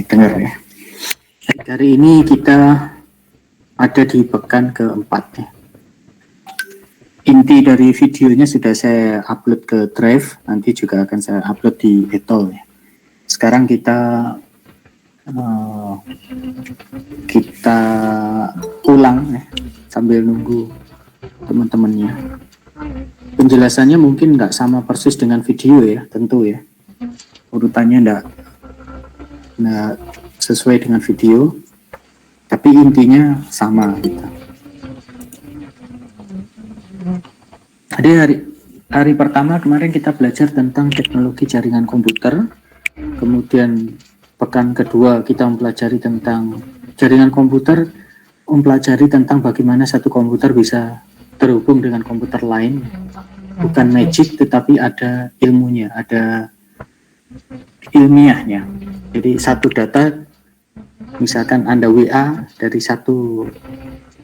dengar ya. Hari ini kita ada di pekan keempat ya. Inti dari videonya sudah saya upload ke Drive, nanti juga akan saya upload di Etol ya. Sekarang kita ulang ya, sambil nunggu teman-temannya. Penjelasannya mungkin nggak sama persis dengan video ya, tentu ya. Urutannya nggak sesuai dengan video, tapi intinya sama gitu. Jadi hari pertama kemarin kita belajar tentang teknologi jaringan komputer, kemudian pekan kedua kita mempelajari tentang jaringan komputer, mempelajari tentang bagaimana satu komputer bisa terhubung dengan komputer lain. Bukan magic, tetapi ada ilmunya, ada ilmiahnya. Jadi satu data, misalkan Anda WA dari satu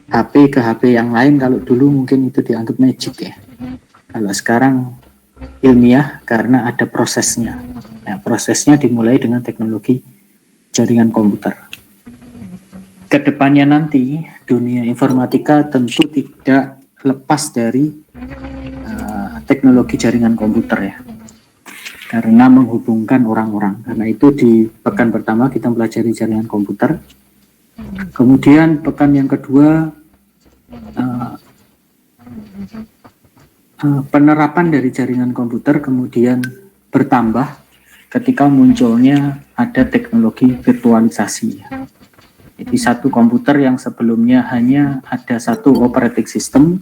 HP ke HP yang lain, kalau dulu mungkin itu dianggap magic ya. Kalau sekarang ilmiah karena ada prosesnya. Nah, prosesnya dimulai dengan teknologi jaringan komputer. Kedepannya nanti dunia informatika tentu tidak lepas dari teknologi jaringan komputer ya, karena menghubungkan orang-orang. Karena itu di pekan pertama kita mempelajari jaringan komputer, kemudian pekan yang kedua penerapan dari jaringan komputer kemudian bertambah ketika munculnya ada teknologi virtualisasi. Jadi satu komputer yang sebelumnya hanya ada satu operating system,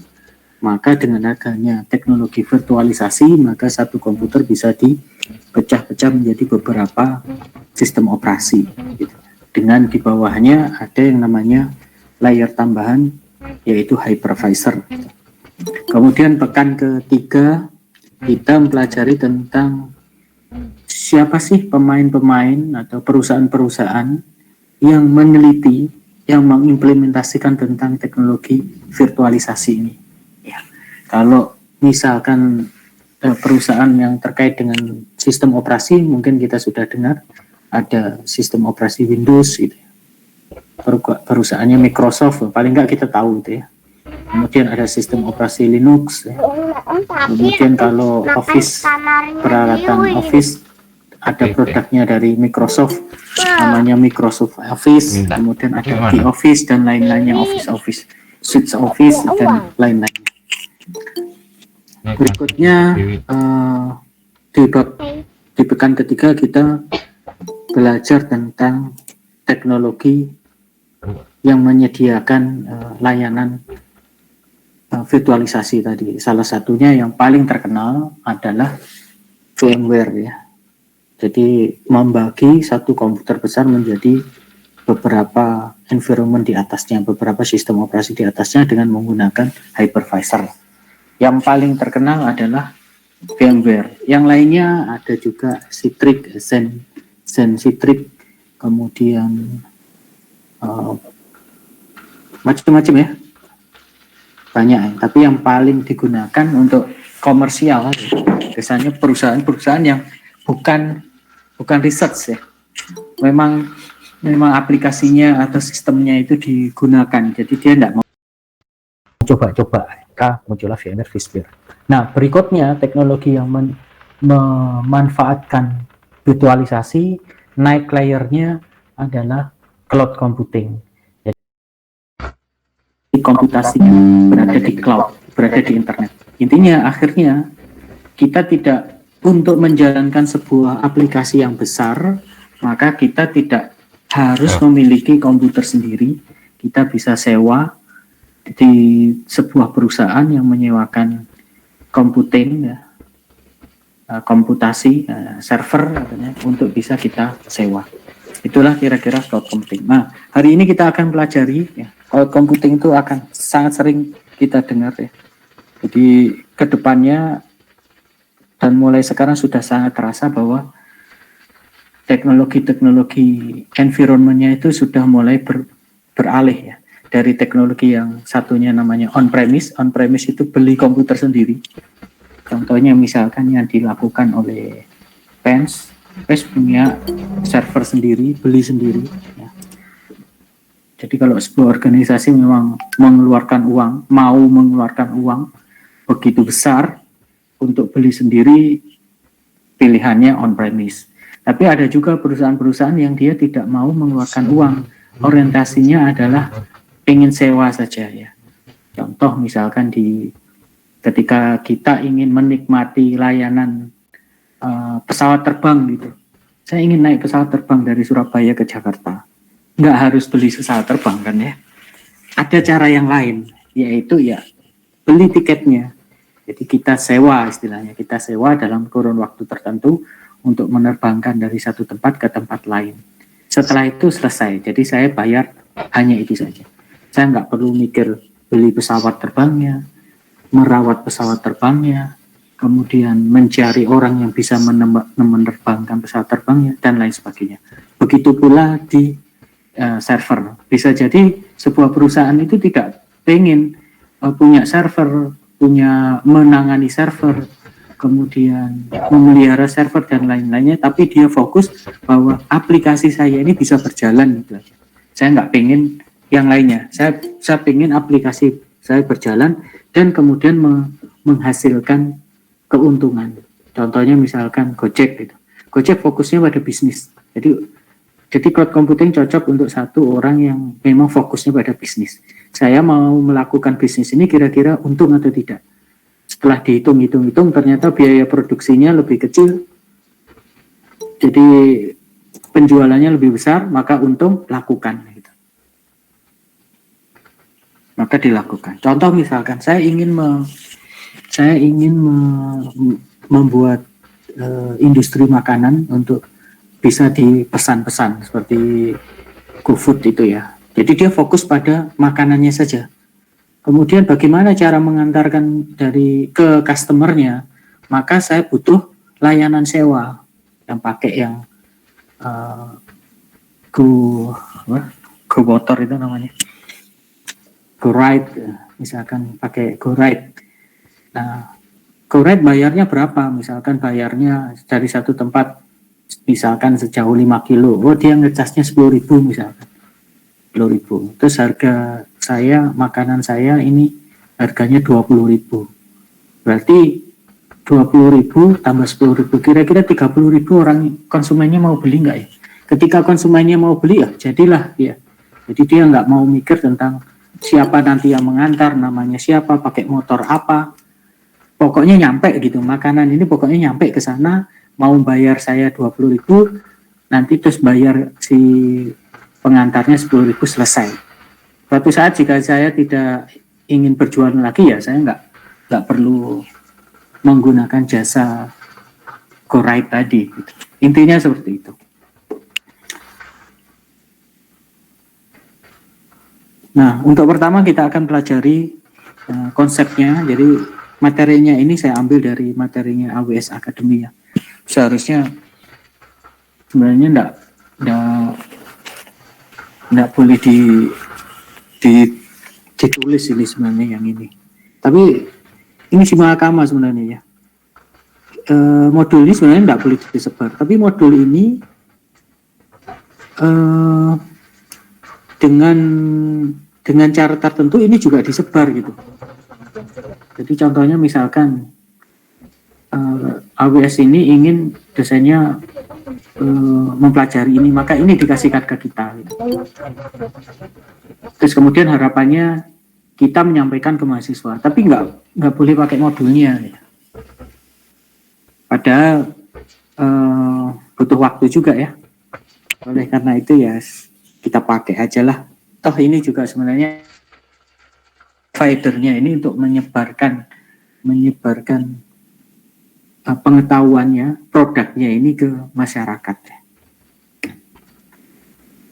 maka dengan adanya teknologi virtualisasi, maka satu komputer bisa dipecah-pecah menjadi beberapa sistem operasi. Gitu. Dengan di bawahnya ada yang namanya layer tambahan, yaitu hypervisor. Kemudian pekan ketiga kita mempelajari tentang siapa sih pemain-pemain atau perusahaan-perusahaan yang meneliti, yang mengimplementasikan tentang teknologi virtualisasi ini. Ya, kalau misalkan perusahaan yang terkait dengan sistem operasi, mungkin kita sudah dengar ada sistem operasi Windows gitu. Perusahaannya Microsoft, paling nggak kita tahu itu ya. Kemudian ada sistem operasi Linux ya. Kemudian kalau Office, peralatan Office, ada produknya dari Microsoft, namanya Microsoft Office. Kemudian ada di Office dan lain-lainnya, Office, Suite Office dan lain-lainnya. Berikutnya di pekan ketiga kita belajar tentang teknologi yang menyediakan layanan virtualisasi tadi. Salah satunya yang paling terkenal adalah VMware ya. Jadi membagi satu komputer besar menjadi beberapa environment di atasnya, beberapa sistem operasi di atasnya dengan menggunakan hypervisor. Yang paling terkenal adalah VMware. Yang lainnya ada juga Citrix, Zen Citrix, kemudian macam-macam ya, banyak ya. Tapi yang paling digunakan untuk komersial biasanya perusahaan-perusahaan yang bukan research ya, memang aplikasinya atau sistemnya itu digunakan, jadi dia tidak mau coba-coba, maka muncullah VMware vSphere. Nah, berikutnya teknologi yang memanfaatkan virtualisasi, naik layernya adalah cloud computing. Jadi komputasinya berada di cloud, berada di internet. Intinya akhirnya kita tidak, untuk menjalankan sebuah aplikasi yang besar, maka kita tidak harus memiliki komputer sendiri. Kita bisa sewa di sebuah perusahaan yang menyewakan computing ya, komputasi, server katanya, untuk bisa kita sewa. Itulah kira-kira cloud computing. Nah, hari ini kita akan pelajari ya, cloud computing itu akan sangat sering kita dengar ya. Jadi kedepannya dan mulai sekarang sudah sangat terasa bahwa teknologi environment-nya itu sudah mulai beralih ya. Dari teknologi yang satunya namanya on-premise itu beli komputer sendiri. Contohnya misalkan yang dilakukan oleh Pence AWS punya server sendiri, beli sendiri. Ya. Jadi kalau sebuah organisasi memang mengeluarkan uang, mau mengeluarkan uang begitu besar untuk beli sendiri, pilihannya on-premise. Tapi ada juga perusahaan-perusahaan yang dia tidak mau mengeluarkan uang, orientasinya adalah ingin sewa saja ya. Contoh misalkan ketika kita ingin menikmati layanan pesawat terbang gitu. Saya ingin naik pesawat terbang dari Surabaya ke Jakarta. Nggak harus beli pesawat terbang kan ya. Ada cara yang lain, yaitu ya beli tiketnya. Jadi kita sewa istilahnya, kita sewa dalam kurun waktu tertentu untuk menerbangkan dari satu tempat ke tempat lain. Setelah itu selesai, jadi saya bayar hanya itu saja. Saya nggak perlu mikir beli pesawat terbangnya, merawat pesawat terbangnya, kemudian mencari orang yang bisa menerbangkan pesawat terbangnya, dan lain sebagainya. Begitu pula di server. Bisa jadi sebuah perusahaan itu tidak pengen punya server, punya menangani server, kemudian memelihara server dan lain-lainnya, tapi dia fokus bahwa aplikasi saya ini bisa berjalan gitu aja. Saya nggak pengen yang lainnya. Saya pengen aplikasi saya berjalan dan kemudian menghasilkan keuntungan. Contohnya misalkan Gojek gitu. Gojek fokusnya pada bisnis. Jadi cloud computing cocok untuk satu orang yang memang fokusnya pada bisnis. Saya mau melakukan bisnis ini kira-kira untung atau tidak. Setelah dihitung ternyata biaya produksinya lebih kecil. Jadi penjualannya lebih besar, maka untung lakukan. Gitu. Maka dilakukan. Contoh misalkan saya ingin membuat industri makanan untuk bisa dipesan-pesan seperti GoFood itu ya. Jadi dia fokus pada makanannya saja. Kemudian bagaimana cara mengantarkan ke customernya? Maka saya butuh layanan sewa yang pakai yang Go Motor itu namanya. Go Ride, misalkan pakai Go Ride. Nah, Go Ride bayarnya berapa? Misalkan bayarnya dari satu tempat misalkan sejauh 5 kilo, dia ngecasnya 10.000 misalkan, 10.000. Terus harga makanan saya ini harganya 20.000. Berarti 20.000 tambah 10.000, kira-kira 30.000 orang konsumennya mau beli nggak ya? Ketika konsumennya mau beli ya jadilah ya. Jadi dia nggak mau mikir tentang siapa nanti yang mengantar, namanya siapa, pakai motor apa. Pokoknya nyampe gitu, makanan ini pokoknya nyampe ke sana, mau bayar saya 20.000, nanti terus bayar si pengantarnya 10.000 selesai. Suatu saat jika saya tidak ingin berjualan lagi ya saya nggak perlu menggunakan jasa Go Ride tadi. Gitu. Intinya seperti itu. Nah, untuk pertama kita akan pelajari konsepnya. Jadi materinya ini saya ambil dari materinya AWS Academy ya. Seharusnya sebenarnya enggak boleh ditulis ini sebenarnya yang ini. Tapi ini Simalakama sebenarnya ya. Modul ini sebenarnya enggak boleh disebar. Tapi modul ini dengan cara tertentu ini juga disebar gitu. Jadi contohnya misalkan AWS ini ingin dosennya mempelajari ini, maka ini dikasihkan ke kita. Gitu. Terus kemudian harapannya kita menyampaikan ke mahasiswa, tapi nggak boleh pakai modulnya. Gitu. Padahal butuh waktu juga ya. Oleh karena itu ya kita pakai aja lah. Toh ini juga sebenarnya providernya ini untuk menyebarkan pengetahuannya, produknya ini ke masyarakat.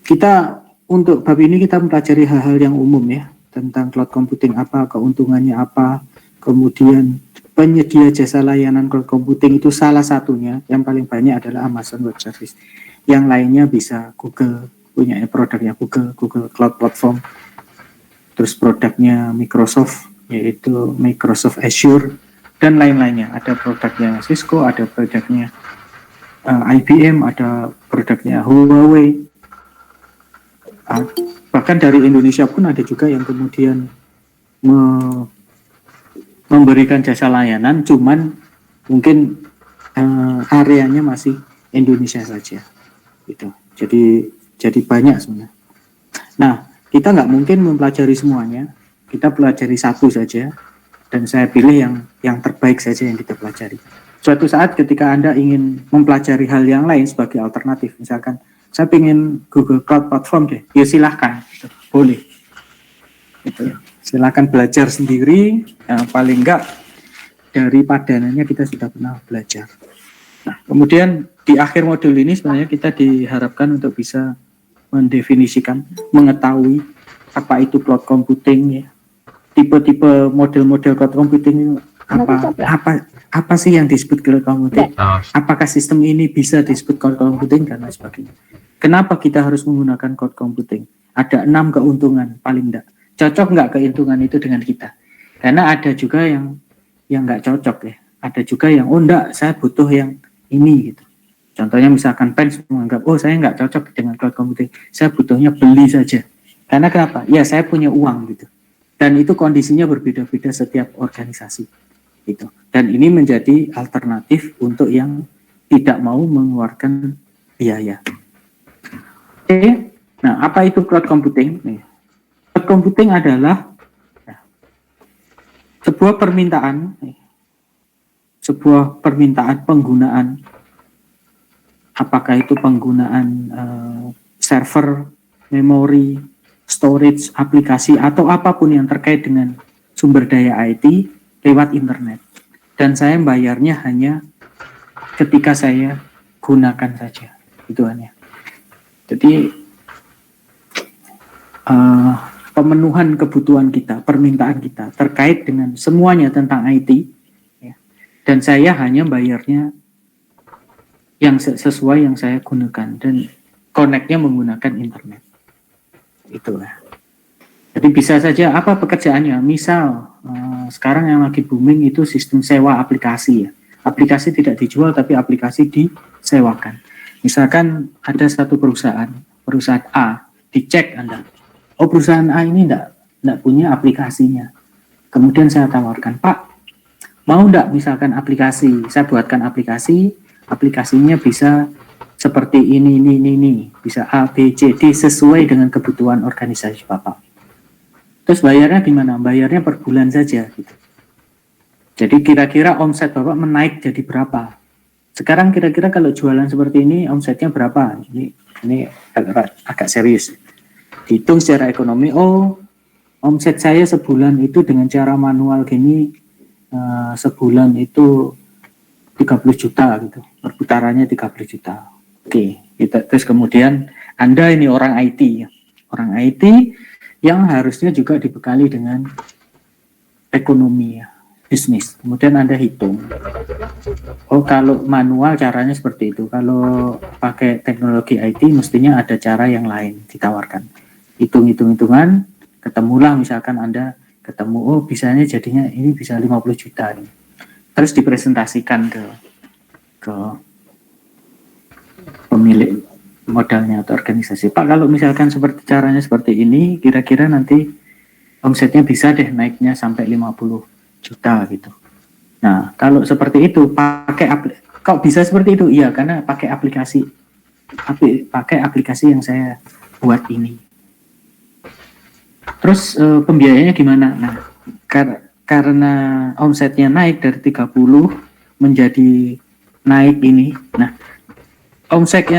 Kita untuk bab ini kita mempelajari hal-hal yang umum ya, tentang cloud computing apa, keuntungannya apa, kemudian penyedia jasa layanan cloud computing itu salah satunya, yang paling banyak adalah Amazon Web Service. Yang lainnya bisa Google, punya produknya Google Cloud Platform. Terus produknya Microsoft, yaitu Microsoft Azure, dan lain-lainnya. Ada produknya Cisco, ada produknya IBM, ada produknya Huawei, bahkan dari Indonesia pun ada juga yang kemudian memberikan jasa layanan, cuman mungkin areanya masih Indonesia saja, gitu. Jadi banyak sebenarnya. Nah, kita nggak mungkin mempelajari semuanya, kita pelajari satu saja, dan saya pilih yang terbaik saja yang kita pelajari. Suatu saat ketika Anda ingin mempelajari hal yang lain sebagai alternatif, misalkan saya ingin Google Cloud Platform deh, ya silahkan, gitu. Boleh. Gitu. Silahkan belajar sendiri, paling enggak dari padanannya kita sudah pernah belajar. Nah, kemudian di akhir modul ini sebenarnya kita diharapkan untuk bisa mendefinisikan, mengetahui apa itu cloud computing, ya, tipe-tipe model-model cloud computing, apa sih yang disebut cloud computing, apakah sistem ini bisa disebut cloud computing dan lain sebagainya. Kenapa kita harus menggunakan cloud computing? Ada 6 keuntungan paling enggak. Cocok nggak keuntungan itu dengan kita? Karena ada juga yang nggak cocok ya. Ada juga yang enggak, saya butuh yang ini gitu. Contohnya misalkan Pens menganggap, saya nggak cocok dengan cloud computing, saya butuhnya beli saja. Karena kenapa? Ya saya punya uang gitu. Dan itu kondisinya berbeda-beda setiap organisasi gitu. Dan ini menjadi alternatif untuk yang tidak mau mengeluarkan biaya. Oke. Nah, apa itu cloud computing? Cloud computing adalah sebuah permintaan penggunaan, apakah itu penggunaan server, memori, storage, aplikasi, atau apapun yang terkait dengan sumber daya IT lewat internet. Dan saya bayarnya hanya ketika saya gunakan saja, itu hanya. Jadi pemenuhan kebutuhan kita, permintaan kita terkait dengan semuanya tentang IT, ya. Dan saya hanya bayarnya yang sesuai yang saya gunakan dan connect-nya menggunakan internet. Itulah. Jadi bisa saja apa pekerjaannya. Misal sekarang yang lagi booming itu sistem sewa aplikasi, ya. Aplikasi tidak dijual tapi aplikasi disewakan. Misalkan ada satu perusahaan A, dicek Anda. Perusahaan A ini enggak punya aplikasinya. Kemudian saya tawarkan, Pak, mau enggak misalkan aplikasi, saya buatkan aplikasinya bisa seperti ini, bisa A, B, C, D sesuai dengan kebutuhan organisasi Bapak. Terus bayarnya gimana? Bayarnya per bulan saja gitu. Jadi kira-kira omset Bapak menaik jadi berapa? Sekarang kira-kira kalau jualan seperti ini omsetnya berapa? Ini agak serius. Dihitung secara ekonomi, omset saya sebulan itu dengan cara manual gini, sebulan itu 30 juta gitu. Perputarannya 30 juta. Oke, terus kemudian Anda ini orang IT, ya. Orang IT yang harusnya juga dibekali dengan ekonomi, ya, bisnis. Kemudian Anda hitung, kalau manual caranya seperti itu, kalau pakai teknologi IT mestinya ada cara yang lain ditawarkan. Hitung-hitungan, ketemulah misalkan Anda ketemu, bisanya jadinya ini bisa 50 juta nih. Terus dipresentasikan ke pemilik modalnya atau organisasi. Pak, kalau misalkan caranya seperti ini, kira-kira nanti omsetnya bisa deh naiknya sampai 50 juta gitu. Nah, kalau seperti itu kok bisa seperti itu? Iya, karena pakai aplikasi yang saya buat ini. Terus pembiayaannya gimana? Nah, karena omsetnya naik dari 30 menjadi naik ini. Nah, omset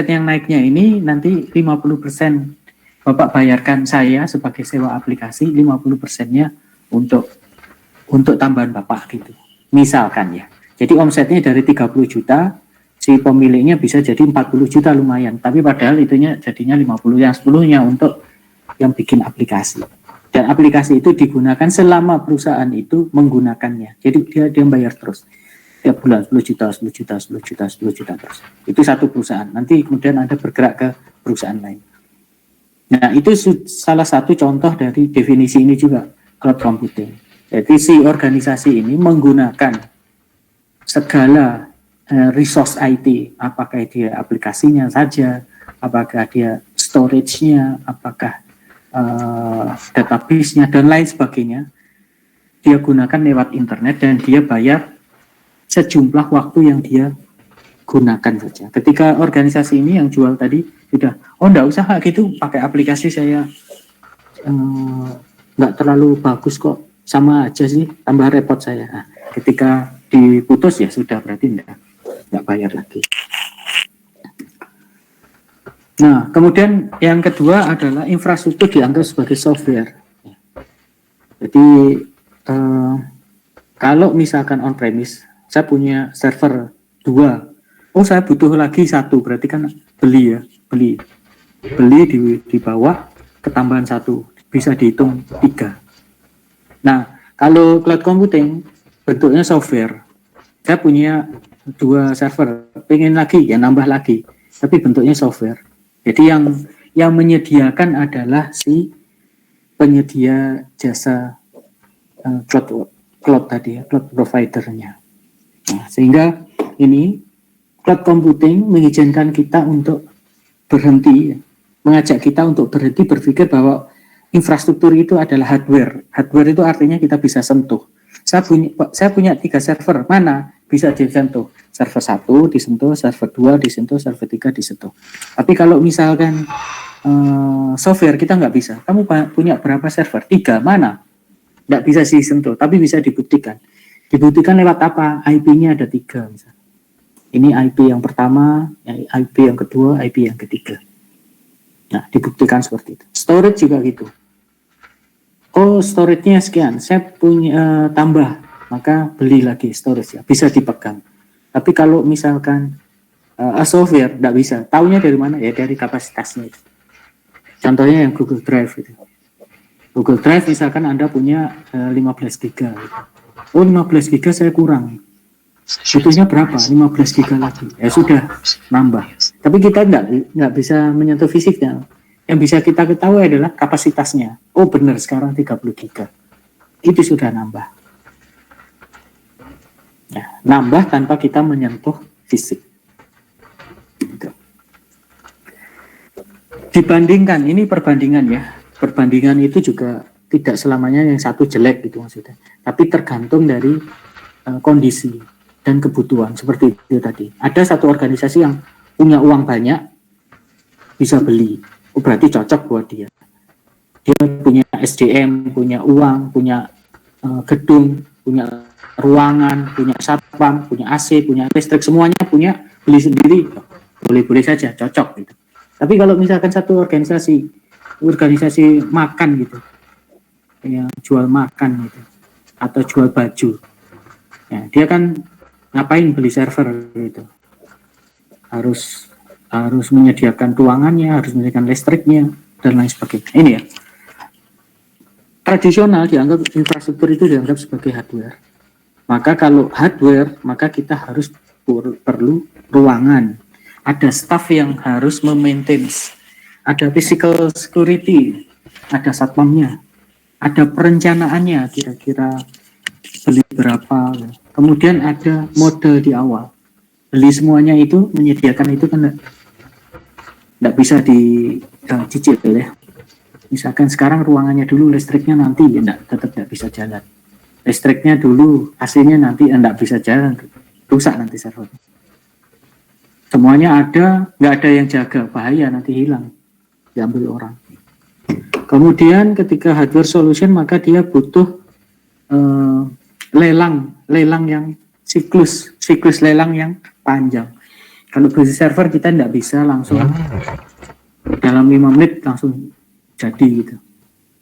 yang naiknya ini nanti 50% Bapak bayarkan saya sebagai sewa aplikasi, 50%-nya untuk tambahan Bapak gitu. Misalkan ya. Jadi omsetnya dari 30 juta, si pemiliknya bisa jadi 40 juta lumayan. Tapi padahal itunya jadinya 50, yang 10-nya untuk yang bikin aplikasi. Dan aplikasi itu digunakan selama perusahaan itu menggunakannya. Jadi dia bayar terus. Tiap bulan 10 juta terus. Itu satu perusahaan. Nanti kemudian Anda bergerak ke perusahaan lain. Nah, itu salah satu contoh dari definisi ini juga, cloud computing. Jadi si organisasi ini menggunakan segala resource IT, apakah dia aplikasinya saja, apakah dia storage-nya, apakah database-nya dan lain sebagainya, dia gunakan lewat internet dan dia bayar sejumlah waktu yang dia gunakan saja. Ketika organisasi ini yang jual tadi sudah, enggak usah gitu, pakai aplikasi saya nggak terlalu bagus kok, sama aja sih, tambah repot saya. Nah, ketika diputus ya sudah, berarti nggak bayar lagi. Nah, kemudian yang kedua adalah infrastruktur dianggap sebagai software. Jadi kalau misalkan on-premise, saya punya server 2, saya butuh lagi 1, berarti kan beli di bawah, ketambahan 1, bisa dihitung 3. Nah, kalau cloud computing bentuknya software, saya punya 2 server, pengen lagi ya nambah lagi, tapi bentuknya software. Jadi yang menyediakan adalah si penyedia jasa cloud tadi ya, cloud providernya. Nah, sehingga ini cloud computing mengizinkan kita untuk berhenti, mengajak kita untuk berhenti berpikir bahwa infrastruktur itu adalah hardware. Hardware itu artinya kita bisa sentuh. Saya punya 3 server, mana bisa disentuh? Server 1 disentuh, server 2 disentuh, server 3 disentuh. Tapi kalau misalkan software kita nggak bisa. Kamu punya berapa server? 3, mana? Nggak bisa disentuh, tapi bisa dibuktikan. Dibuktikan lewat apa? IP-nya ada 3 misalnya. Ini IP yang pertama, IP yang kedua, IP yang ketiga. Nah, dibuktikan seperti itu. Storage juga gitu. Oh, storage-nya sekian, saya punya tambah, maka beli lagi storage ya, bisa dipegang. Tapi kalau misalkan software, tidak bisa. Taunya dari mana? Ya dari kapasitasnya itu. Contohnya yang Google Drive itu. Google Drive misalkan Anda punya 15 giga. Gitu. Oh, 15 giga saya kurang. Butuhnya berapa? 15 giga lagi. Ya sudah, nambah. Tapi kita nggak bisa menyentuh fisiknya. Yang bisa kita ketahui adalah kapasitasnya. Oh benar, sekarang 30 giga. Itu sudah nambah. Ya, nambah tanpa kita menyentuh fisik. Gitu. Dibandingkan, ini perbandingan ya. Perbandingan itu juga tidak selamanya yang satu jelek gitu maksudnya. Tapi tergantung dari kondisi dan kebutuhan. Seperti itu tadi. Ada satu organisasi yang punya uang banyak, bisa beli. Oh, berarti cocok buat dia. Dia punya SDM, punya uang, punya gedung, punya ruangan, punya satpam, punya AC, punya listrik, semuanya punya, beli sendiri, boleh-boleh saja, cocok gitu. Tapi kalau misalkan satu organisasi makan gitu, yang jual makan gitu, atau jual baju, ya, dia kan ngapain beli server gitu? Harus menyediakan ruangannya, harus menyediakan listriknya, dan lain sebagainya. Ini ya. Tradisional dianggap infrastruktur itu dianggap sebagai hardware. Maka kalau hardware, maka kita harus perlu ruangan. Ada staff yang harus memaintain. Ada physical security, ada satpamnya, ada perencanaannya, kira-kira beli berapa. Kemudian ada modal di awal. Beli semuanya itu, menyediakan itu kan tidak bisa dicicil ya. Misalkan sekarang ruangannya dulu, listriknya nanti ya tetap tidak bisa jalan. Listriknya dulu, AC-nya nanti tidak bisa jalan, rusak nanti servernya. Semuanya ada, nggak ada yang jaga, bahaya nanti hilang, diambil orang. Kemudian ketika hardware solution, maka dia butuh lelang yang siklus lelang yang panjang. Kalau beli server kita tidak bisa langsung dalam 5 menit langsung jadi gitu.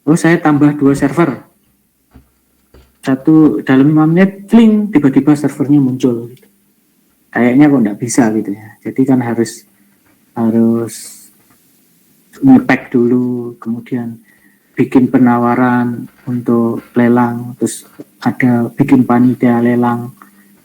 Oh, saya tambah 2 server. Satu dalam 5 menit, fling, tiba-tiba servernya muncul gitu. Kayaknya kok tidak bisa gitu ya. Jadi kan harus nge-pack dulu, kemudian bikin penawaran untuk lelang, terus ada bikin panitia lelang,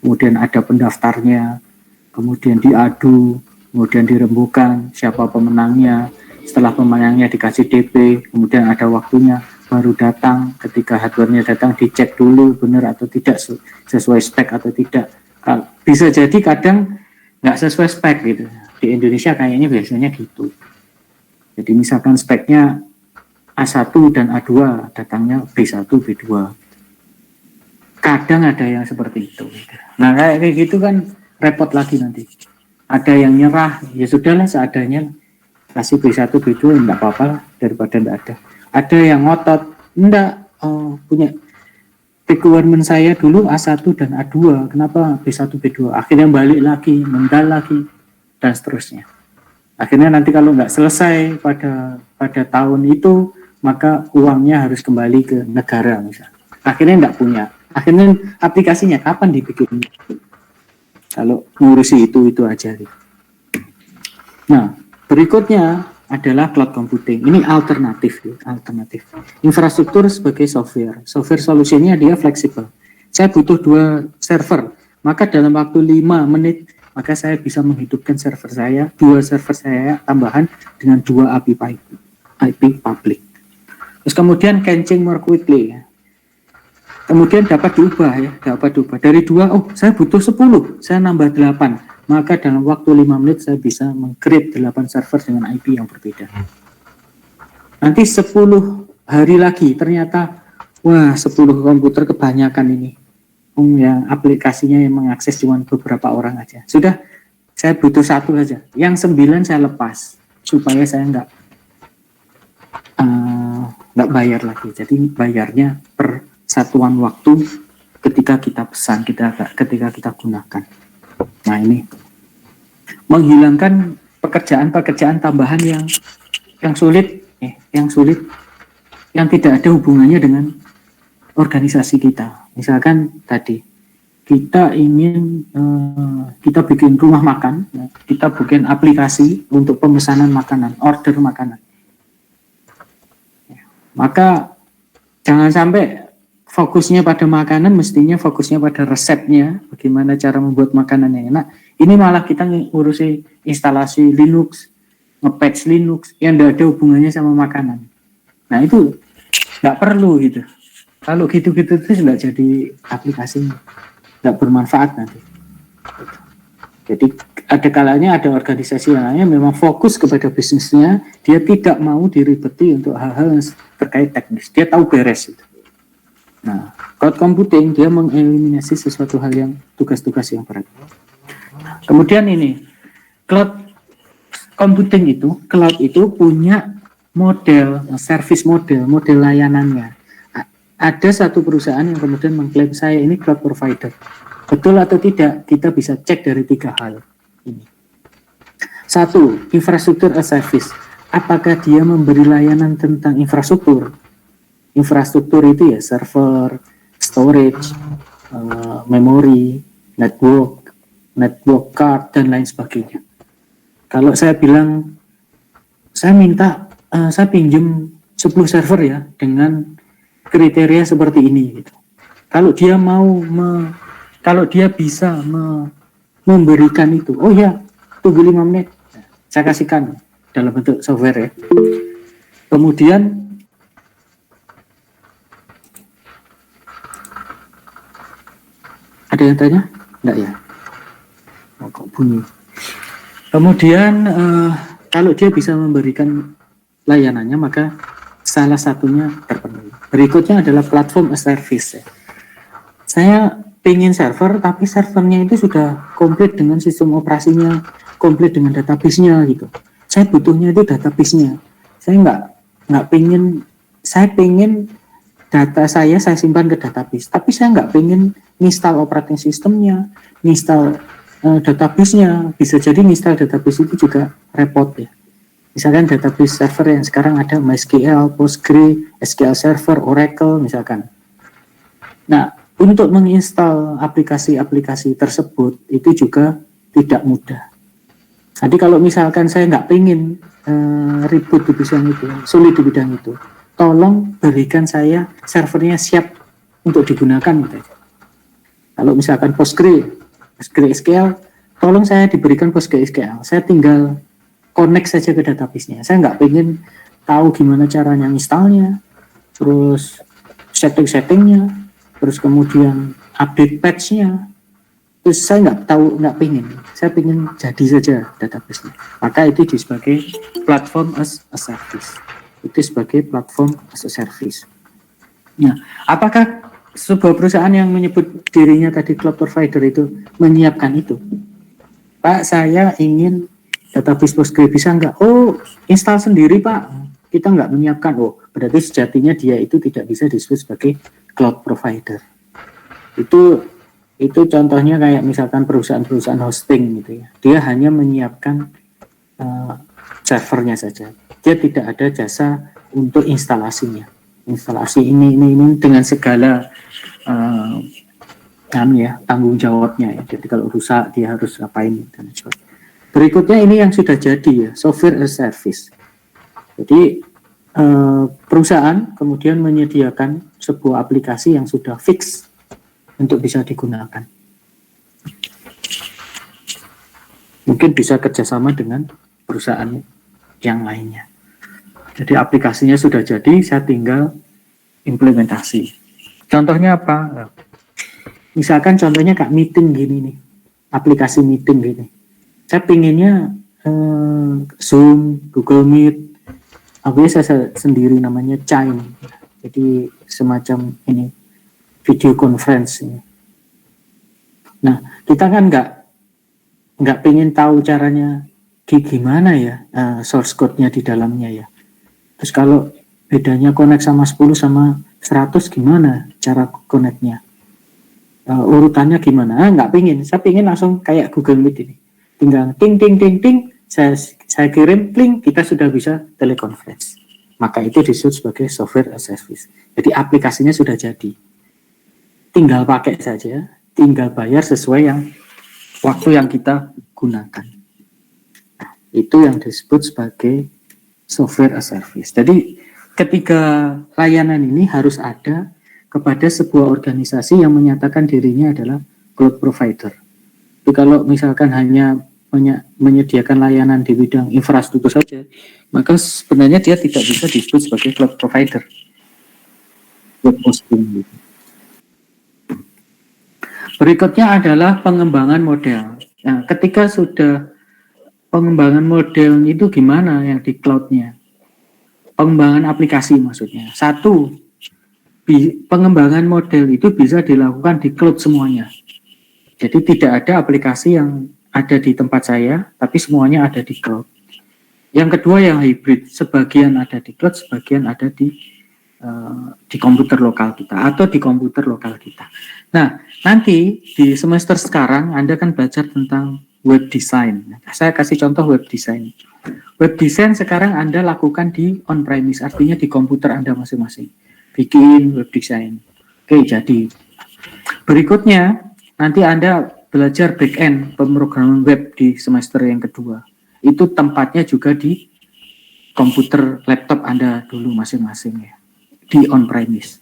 kemudian ada pendaftarnya, kemudian diadu, kemudian dirembukan siapa pemenangnya. Setelah pemenangnya dikasih DP, kemudian ada waktunya, baru datang. Ketika hardware-nya datang, dicek dulu benar atau tidak, sesuai spek atau tidak, Bisa jadi kadang nggak sesuai spek gitu. Di Indonesia kayaknya biasanya gitu. Jadi misalkan speknya A1 dan A2, datangnya B1, B2. Kadang ada yang seperti itu. Nah kayak gitu kan repot lagi nanti. Ada yang nyerah, ya sudahlah seadanya, kasih B1, B2 enggak apa-apa lah, daripada enggak ada. Ada yang ngotot, enggak, punya requirement saya dulu A1 dan A2, kenapa B1, B2? Akhirnya balik lagi, mendal lagi, dan seterusnya. Akhirnya nanti kalau nggak selesai pada tahun itu, maka uangnya harus kembali ke negara misalnya. Akhirnya nggak punya. Akhirnya aplikasinya kapan dibikin? Kalau ngurusi itu aja. Nah, berikutnya adalah cloud computing. Ini alternatif. Infrastruktur sebagai software. Software solusinya dia fleksibel. Saya butuh 2 server, maka dalam waktu 5 menit maka saya bisa menghidupkan server saya, 2 server saya tambahan dengan 2 IP public. Terus kemudian caching more quickly. Kemudian dapat diubah. Dari 2, saya butuh 10, saya nambah 8. Maka dalam waktu 5 menit saya bisa meng-create 8 server dengan IP yang berbeda. Nanti 10 hari lagi ternyata, 10 komputer kebanyakan ini. Yang aplikasinya yang mengakses cuma beberapa orang aja. Sudah, saya butuh 1 saja. Yang 9 saya lepas, supaya saya nggak bayar lagi. Jadi bayarnya per satuan waktu ketika kita pesan, ketika kita gunakan. Nah ini menghilangkan pekerjaan tambahan yang sulit, yang tidak ada hubungannya dengan organisasi kita. Misalkan tadi kita ingin kita bikin rumah makan, kita bikin aplikasi untuk pemesanan makanan, order makanan. Maka jangan sampai fokusnya pada makanan, mestinya fokusnya pada resepnya, bagaimana cara membuat makanan yang enak. Ini malah kita ngurusi instalasi Linux, nge-patch Linux, yang tidak ada hubungannya sama makanan. Nah itu nggak perlu gitu. Kalau gitu-gitu terus nggak jadi aplikasi, nggak bermanfaat nanti. Jadi ada kalanya ada organisasi yang lainnya memang fokus kepada bisnisnya, dia tidak mau diribeti untuk hal-hal yang terkait teknis, dia tahu beres itu. Nah, cloud computing dia mengeliminasi sesuatu hal yang tugas-tugas yang berat. Kemudian ini, cloud computing cloud itu punya model, service model layanannya. Ada satu perusahaan yang kemudian mengklaim saya ini cloud provider. Betul atau tidak? Kita bisa cek dari 3 hal ini. 1, infrastruktur as service. Apakah dia memberi layanan tentang infrastruktur? Infrastruktur itu ya server, storage, memori, network card, dan lain sebagainya. Kalau saya bilang, saya pinjam 10 server ya, dengan kriteria seperti ini. Gitu. Kalau dia bisa memberikan itu, oh ya, tunggu 5 menit, saya kasihkan dalam bentuk software ya. Kemudian ada yang tanya? Enggak ya? Oh, kok bunyi? Kemudian kalau dia bisa memberikan layanannya, maka salah satunya terpenuhi. Berikutnya adalah platform as service. Saya ingin server, tapi servernya itu sudah komplit dengan sistem operasinya, komplit dengan database-nya gitu. Saya butuhnya itu database-nya. Saya pengen data saya simpan ke database, tapi saya nggak pengen install operating systemnya, install database-nya. Bisa jadi install database itu juga repot ya. Misalkan database server yang sekarang ada MySQL, Postgre, SQL Server, Oracle misalkan. Nah, untuk menginstal aplikasi-aplikasi tersebut itu juga tidak mudah. Jadi kalau misalkan saya nggak pengen ribut di bidang itu, sulit di bidang itu, tolong berikan saya servernya siap untuk digunakan gitu aja. Kalau misalkan PostgreSQL, tolong saya diberikan PostgreSQL. Saya tinggal connect saja ke database-nya. Saya nggak pengen tahu gimana caranya installnya, terus setting-settingnya, terus kemudian update patch-nya. terus saya nggak pingin, saya pingin jadi saja database-nya, maka itu sebagai platform as a service, itu sebagai platform as a service. Nah, apakah sebuah perusahaan yang menyebut dirinya tadi cloud provider itu menyiapkan itu? Pak, saya ingin database Postgre, bisa nggak? Oh, install sendiri Pak, kita nggak menyiapkan. Oh, berarti sejatinya dia itu tidak bisa disebut sebagai cloud provider. Itu contohnya kayak misalkan perusahaan-perusahaan hosting gitu ya. Dia hanya menyiapkan servernya saja. Dia tidak ada jasa untuk instalasinya. Instalasi ini dengan segala tanggung jawabnya ya. Jadi kalau rusak dia harus ngapain dan sebagainya. Berikutnya ini yang sudah jadi ya, software as a service. Jadi perusahaan kemudian menyediakan sebuah aplikasi yang sudah fix untuk bisa digunakan. Mungkin bisa kerjasama dengan perusahaan yang lainnya. Jadi aplikasinya sudah jadi, saya tinggal implementasi. Contohnya apa? Misalkan contohnya kayak meeting gini nih, aplikasi meeting gini. Saya pinginnya Zoom, Google Meet, saya sendiri namanya Chime. Jadi semacam ini video conference ini. Nah, kita kan nggak pengen tahu caranya gimana ya source code-nya di dalamnya ya. Terus kalau bedanya connect sama 10 sama 100 gimana cara connect-nya? Urutannya gimana? Nggak pengen. Saya pengen langsung kayak Google Meet ini. Tinggal ting ting ting ting, saya kirim link, kita sudah bisa teleconference. Maka itu disebut sebagai software as a service. Jadi aplikasinya sudah jadi. Tinggal pakai saja, tinggal bayar sesuai yang waktu yang kita gunakan. Nah, itu yang disebut sebagai software as a service. Jadi ketiga layanan ini harus ada kepada sebuah organisasi yang menyatakan dirinya adalah cloud provider. Jadi kalau misalkan hanya menyediakan layanan di bidang infrastruktur saja, maka sebenarnya dia tidak bisa disebut sebagai cloud provider. Cloud hosting gitu. Berikutnya adalah pengembangan model. Nah, ketika sudah pengembangan model itu gimana yang di cloud-nya? Pengembangan aplikasi maksudnya. Satu, pengembangan model itu bisa dilakukan di cloud semuanya. Jadi tidak ada aplikasi yang ada di tempat saya, tapi semuanya ada di cloud. Yang kedua yang hybrid, sebagian ada di cloud, sebagian ada di komputer lokal kita atau di komputer lokal kita. Nah, nanti di semester sekarang Anda kan belajar tentang web design. Saya kasih contoh web design. Web design sekarang Anda lakukan di on-premise, artinya di komputer Anda masing-masing. Bikin web design. Oke, jadi. Berikutnya, nanti Anda belajar back-end pemrograman web di semester yang kedua. Itu tempatnya juga di komputer laptop Anda dulu masing-masing ya. Di on-premise.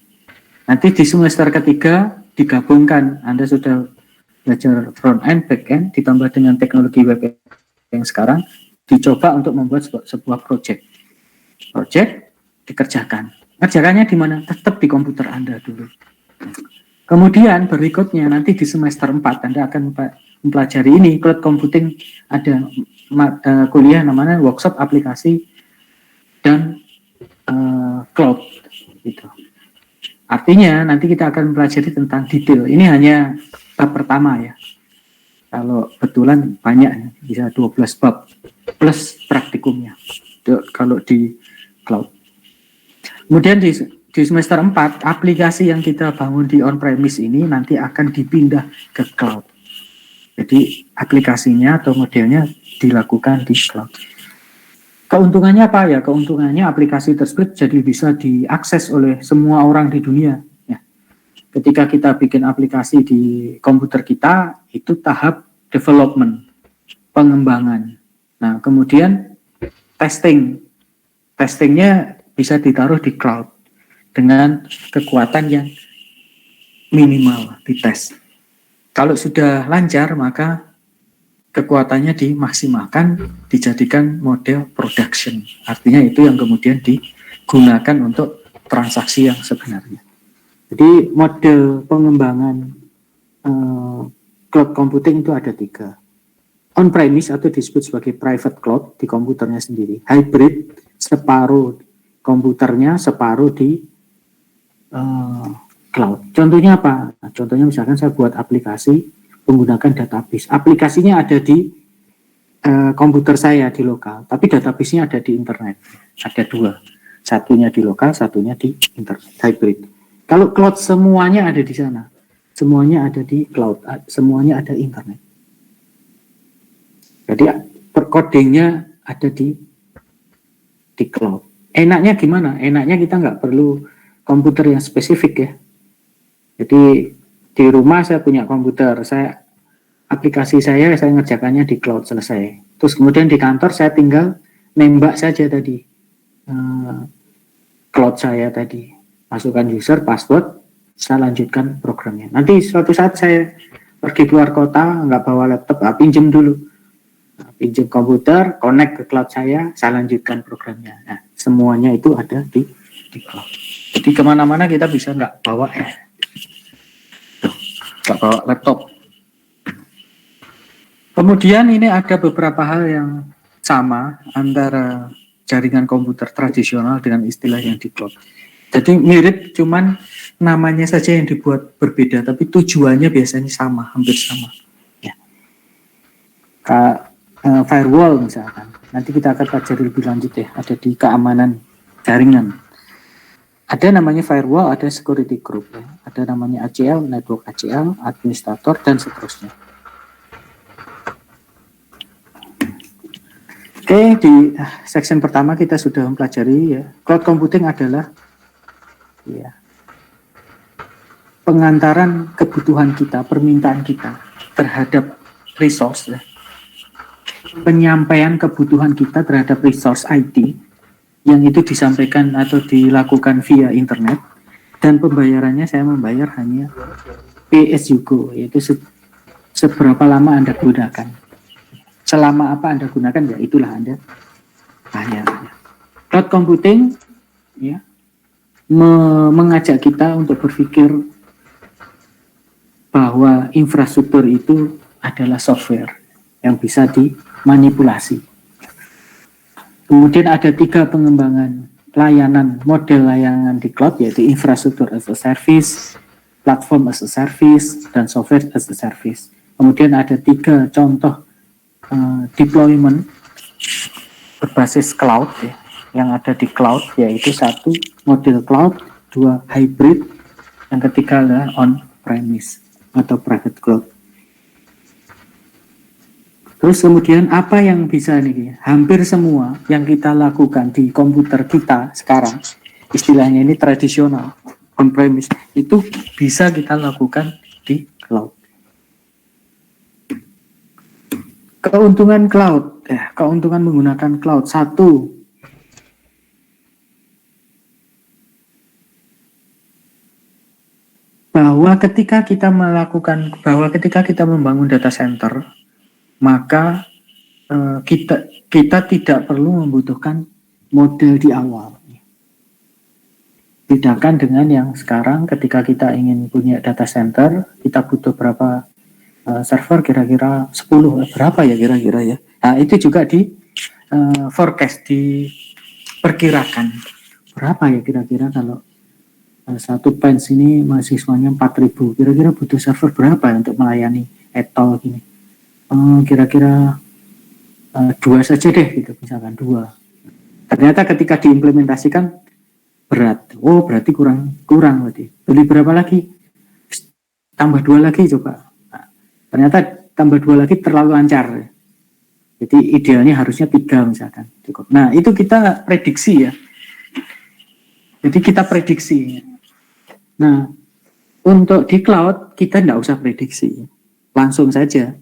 Nanti di semester ketiga digabungkan, Anda sudah belajar front-end, back-end, ditambah dengan teknologi web yang sekarang, dicoba untuk membuat sebuah project. Project dikerjakan. Kerjakannya di mana? Tetap di komputer Anda dulu. Kemudian berikutnya nanti di semester 4 Anda akan mempelajari ini, cloud computing, ada kuliah namanya workshop aplikasi dan cloud. Gitu. Artinya nanti kita akan mempelajari tentang detail. Ini hanya bab pertama ya. Kalau betulan banyak, bisa 12 bab plus praktikumnya. Kalau di cloud. Kemudian di semester 4 aplikasi yang kita bangun di on-premise ini nanti akan dipindah ke cloud. Jadi aplikasinya atau modelnya dilakukan di cloud. Keuntungannya apa ya? Keuntungannya aplikasi tersebut jadi bisa diakses oleh semua orang di dunia. Ya. Ketika kita bikin aplikasi di komputer kita, itu tahap development, pengembangan. Nah, kemudian testingnya bisa ditaruh di cloud dengan kekuatan yang minimal dites. Kalau sudah lancar, maka kekuatannya dimaksimalkan, dijadikan model production. Artinya itu yang kemudian digunakan untuk transaksi yang sebenarnya. Jadi model pengembangan cloud computing itu ada 3. On-premise atau disebut sebagai private cloud di komputernya sendiri. Hybrid, separuh komputernya, separuh di cloud. Contohnya apa? Nah, contohnya misalkan saya buat aplikasi menggunakan database. Aplikasinya ada di komputer saya di lokal, tapi database-nya ada di internet. Ada 2. Satunya di lokal, satunya di internet. Hybrid. Kalau cloud semuanya ada di sana. Semuanya ada di cloud. Semuanya ada internet. Jadi codingnya ada di cloud. Enaknya gimana? Enaknya kita nggak perlu komputer yang spesifik ya. Jadi di rumah saya punya komputer, aplikasi saya ngerjakannya di cloud selesai. Terus kemudian di kantor saya tinggal nembak saja tadi cloud saya tadi, masukkan user, password, saya lanjutkan programnya. Nanti suatu saat saya pergi keluar kota, nggak bawa laptop, pinjem dulu. Pinjam komputer, connect ke cloud saya lanjutkan programnya. Nah, semuanya itu ada di cloud. Jadi kemana-mana kita bisa nggak bawa laptop. Kemudian ini ada beberapa hal yang sama antara jaringan komputer tradisional dengan istilah yang di cloud. Jadi mirip, cuman namanya saja yang dibuat berbeda, tapi tujuannya biasanya sama, hampir sama. Ya. Firewall misalkan, nanti kita akan pelajari lebih lanjut ya, ada di keamanan jaringan. Ada namanya firewall, ada security group ya. Ada namanya ACL, network ACL, administrator dan seterusnya. Oke, di section pertama kita sudah mempelajari ya, cloud computing adalah ya, pengantaran kebutuhan kita, permintaan kita terhadap resource ya. Penyampaian kebutuhan kita terhadap resource IT yang itu disampaikan atau dilakukan via internet, dan pembayarannya saya membayar hanya pay as you go, yaitu seberapa lama Anda gunakan. Selama apa Anda gunakan, ya itulah Anda bayar. Cloud computing ya, mengajak kita untuk berpikir bahwa infrastruktur itu adalah software yang bisa dimanipulasi. Kemudian ada 3 pengembangan layanan, model layanan di cloud, yaitu infrastruktur as a service, platform as a service, dan software as a service. Kemudian ada 3 contoh deployment berbasis cloud ya, yang ada di cloud, yaitu 1 model cloud, 2 hybrid, yang ketiga adalah on-premise atau private cloud. Terus kemudian apa yang bisa nih? Hampir semua yang kita lakukan di komputer kita sekarang, istilahnya ini tradisional, on-premise, itu bisa kita lakukan di cloud. Keuntungan cloud, keuntungan menggunakan cloud. 1, bahwa ketika kita membangun data center, maka kita tidak perlu membutuhkan model di awal. Bedakan dengan yang sekarang, ketika kita ingin punya data center, kita butuh berapa server, kira-kira 10, berapa ya kira-kira ya. Nah, itu juga di forecast, diperkirakan berapa ya kira-kira kalau satu pens ini mahasiswanya 4.000, kira-kira butuh server berapa untuk melayani etol gini. Kira-kira 2 saja deh gitu, misalkan 2. Ternyata ketika diimplementasikan berat, berarti kurang berarti. Beli berapa lagi? Tambah 2 lagi coba. Nah, ternyata tambah 2 lagi terlalu lancar. Jadi idealnya harusnya 3 misalkan cukup. Nah, itu kita prediksi ya. Jadi kita prediksi. Nah, untuk di cloud kita tidak usah prediksi, langsung saja.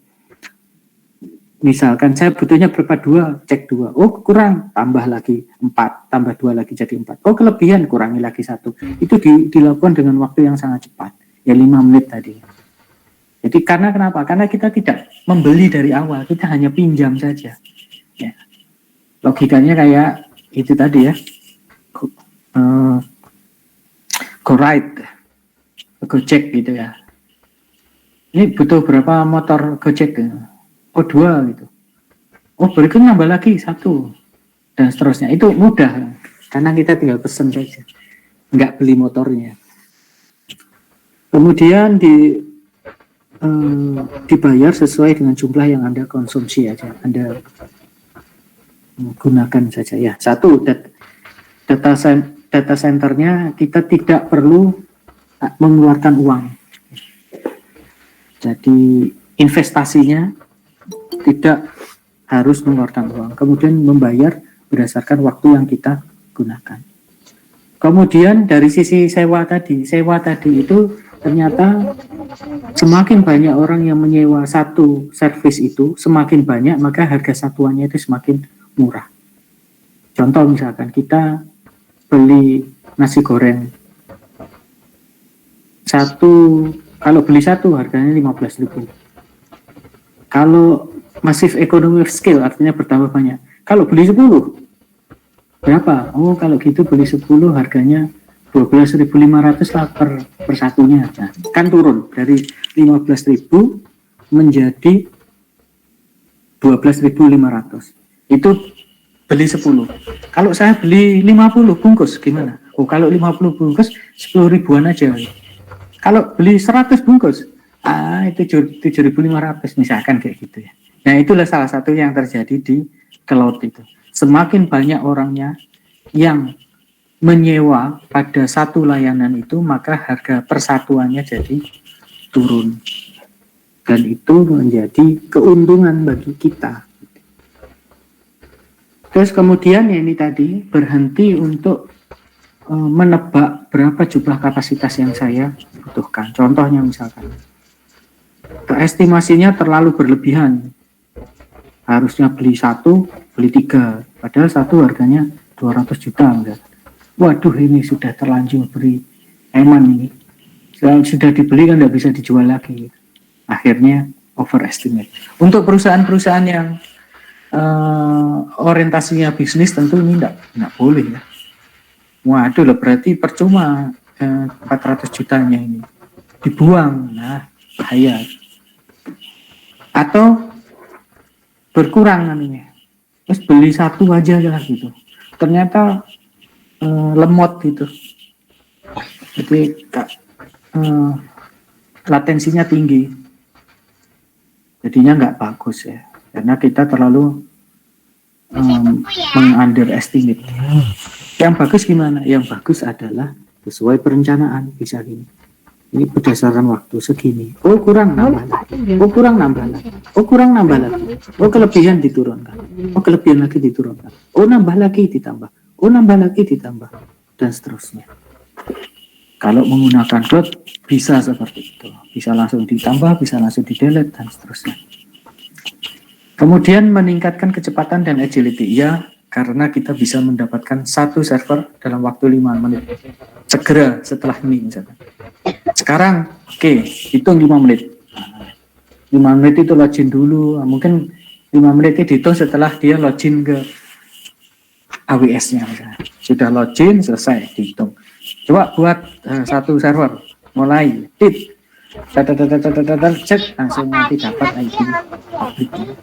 Misalkan saya butuhnya berapa, 2, cek 2. Kurang, tambah lagi 4, tambah 2 lagi jadi 4. Kelebihan, kurangi lagi 1. Itu dilakukan dengan waktu yang sangat cepat. Ya 5 menit tadi. Jadi karena kenapa? Karena kita tidak membeli dari awal, kita hanya pinjam saja. Ya. Logikanya kayak itu tadi ya. Go ride, Gojek gitu ya. ini butuh berapa motor Gojek ya? Oh 2 gitu. Oh berikutnya nambah lagi 1 dan seterusnya. Itu mudah karena kita tinggal pesen saja, nggak beli motornya. Kemudian dibayar sesuai dengan jumlah yang Anda konsumsi aja, Anda gunakan saja ya. 1, data centernya kita tidak perlu mengeluarkan uang. Jadi investasinya tidak harus mengeluarkan uang. Kemudian membayar berdasarkan waktu yang kita gunakan. Kemudian dari sisi sewa tadi itu ternyata semakin banyak orang yang menyewa satu servis itu, semakin banyak maka harga satuannya itu semakin murah. Contoh misalkan kita beli nasi goreng kalau beli satu harganya 15.000. Kalau masif economy of scale artinya bertambah banyak. Kalau beli 10 berapa? Oh kalau gitu beli 10 harganya 12.500 lah per satunya. Nah, kan turun dari 15.000 menjadi 12.500. Itu beli 10. Kalau saya beli 50 bungkus gimana? Oh kalau 50 bungkus 10 ribuan aja. Kalau beli 100 bungkus, itu 7.500 misalkan kayak gitu ya. Nah itulah salah satu yang terjadi di cloud itu. Semakin banyak orangnya yang menyewa pada satu layanan itu, maka harga persatuannya jadi turun. Dan itu menjadi keuntungan bagi kita. Terus kemudian ya ini tadi berhenti untuk menebak berapa jumlah kapasitas yang saya butuhkan. Contohnya misalkan, estimasinya terlalu berlebihan. Harusnya beli 1, beli 3. Padahal 1 harganya 200 juta. Misalkan. Waduh ini sudah terlanjur beri eman ini. Sudah dibeli kan tidak bisa dijual lagi. Akhirnya overestimate. Untuk perusahaan-perusahaan yang orientasinya bisnis tentu ini tidak boleh ya. Waduh loh, berarti percuma 400 jutanya ini dibuang. Nah bahaya. Atau berkurang namanya. Terus beli 1 aja lah gitu. Ternyata lemot gitu. Jadi latensinya tinggi. Jadinya nggak bagus ya. Karena kita terlalu meng-underestimate. Yang bagus gimana? Yang bagus adalah sesuai perencanaan, bisa gini. Ini berdasarkan waktu segini. Oh kurang nambah lagi. Oh kurang nambah lagi. Oh kurang nambah lagi. Oh kelebihan diturunkan. Oh kelebihan lagi diturunkan. Oh nambah lagi ditambah. Oh nambah lagi ditambah. Dan seterusnya. Kalau menggunakan cloud bisa seperti itu. Bisa langsung ditambah, bisa langsung di-delete dan seterusnya. Kemudian meningkatkan kecepatan dan agility. Ya, karena kita bisa mendapatkan satu server dalam waktu 5 menit. Segera setelah ini misalkan. Sekarang, oke, hitung 5 menit. 5 menit itu login dulu. Mungkin 5 menit itu dihitung setelah dia login ke AWS-nya. Sudah login, selesai, dihitung. Coba buat satu server. Mulai, tit. Cek, langsung nanti dapat ID publiknya.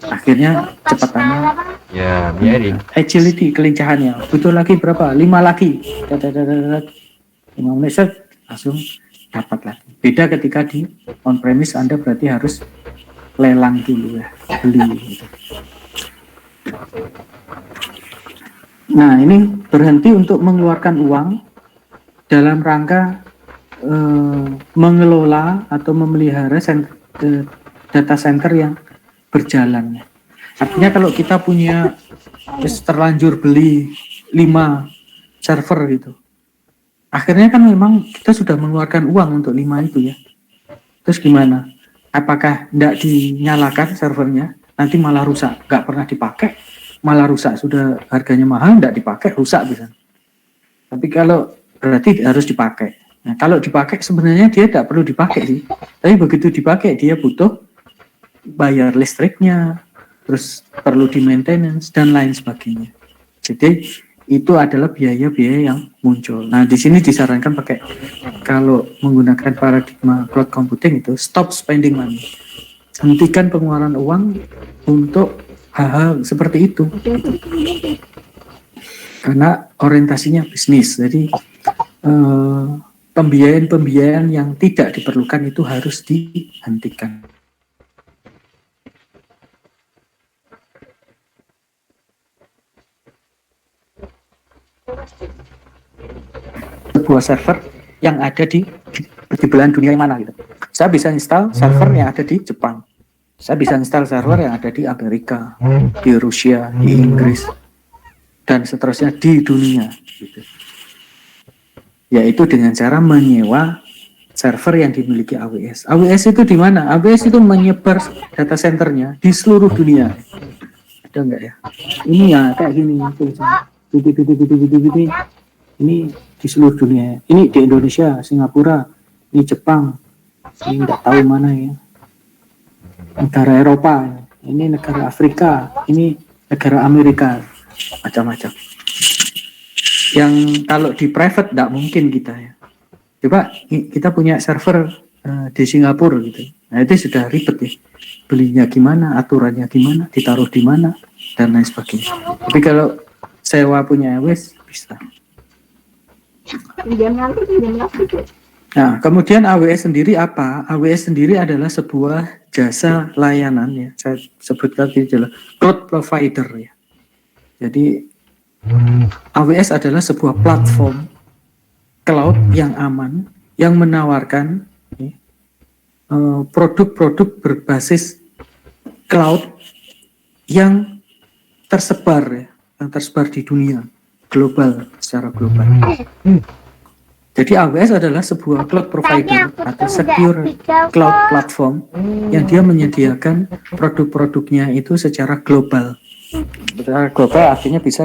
Akhirnya cepatannya Ya, biarin. agility, kelincahannya butuh lagi berapa? 5 lagi 5 menit set, langsung dapat lagi. Beda ketika di on premise Anda berarti harus lelang dulu ya, beli gitu. Nah ini berhenti untuk mengeluarkan uang dalam rangka mengelola atau memelihara data center yang berjalan. Artinya kalau kita punya terlanjur beli 5 server gitu, akhirnya kan memang kita sudah mengeluarkan uang untuk 5 itu ya. Terus gimana? Apakah tidak dinyalakan servernya? Nanti malah rusak, nggak pernah dipakai, malah rusak. Sudah harganya mahal, tidak dipakai, rusak bisa. Tapi kalau berarti harus dipakai. Nah, kalau dipakai sebenarnya dia tidak perlu dipakai sih. Tapi begitu dipakai dia butuh bayar listriknya, terus perlu di maintenance dan lain sebagainya. Jadi itu adalah biaya-biaya yang muncul. Nah, di sini disarankan pakai, kalau menggunakan paradigma cloud computing itu stop spending money. Hentikan pengeluaran uang untuk hal-hal seperti itu. Karena orientasinya bisnis. Jadi pembiayaan-pembiayaan yang tidak diperlukan itu harus dihentikan. Sebuah server yang ada di belahan dunia yang mana gitu. Saya bisa install server yang ada di Jepang. Saya bisa install server yang ada di Amerika, di Rusia, di Inggris, dan seterusnya di dunia. Gitu. Yaitu dengan cara menyewa server yang dimiliki AWS. AWS itu di mana? AWS itu menyebar data centernya di seluruh dunia. Ada enggak ya? Ini ya kayak gini. Ini di seluruh dunia. Ini di Indonesia, Singapura, ini Jepang, ini nggak tahu mana ya. Negara Eropa, ini negara Afrika, ini negara Amerika, macam-macam. Yang kalau di private nggak mungkin kita ya. Coba kita punya server di Singapura gitu. Nah itu sudah ribet ya. Belinya gimana, aturannya gimana, ditaruh di mana, dan lain sebagainya. Tapi kalau sewa punya AWS bisa. Nah, kemudian AWS sendiri apa? AWS sendiri adalah sebuah jasa layanan ya. Saya sebutkan ini adalah cloud provider ya. Jadi AWS adalah sebuah platform cloud yang aman, yang menawarkan produk-produk berbasis cloud yang tersebar ya, yang tersebar di dunia global, secara global. Jadi AWS adalah sebuah cloud provider atau secure cloud platform yang dia menyediakan produk-produknya itu secara global. Secara global artinya bisa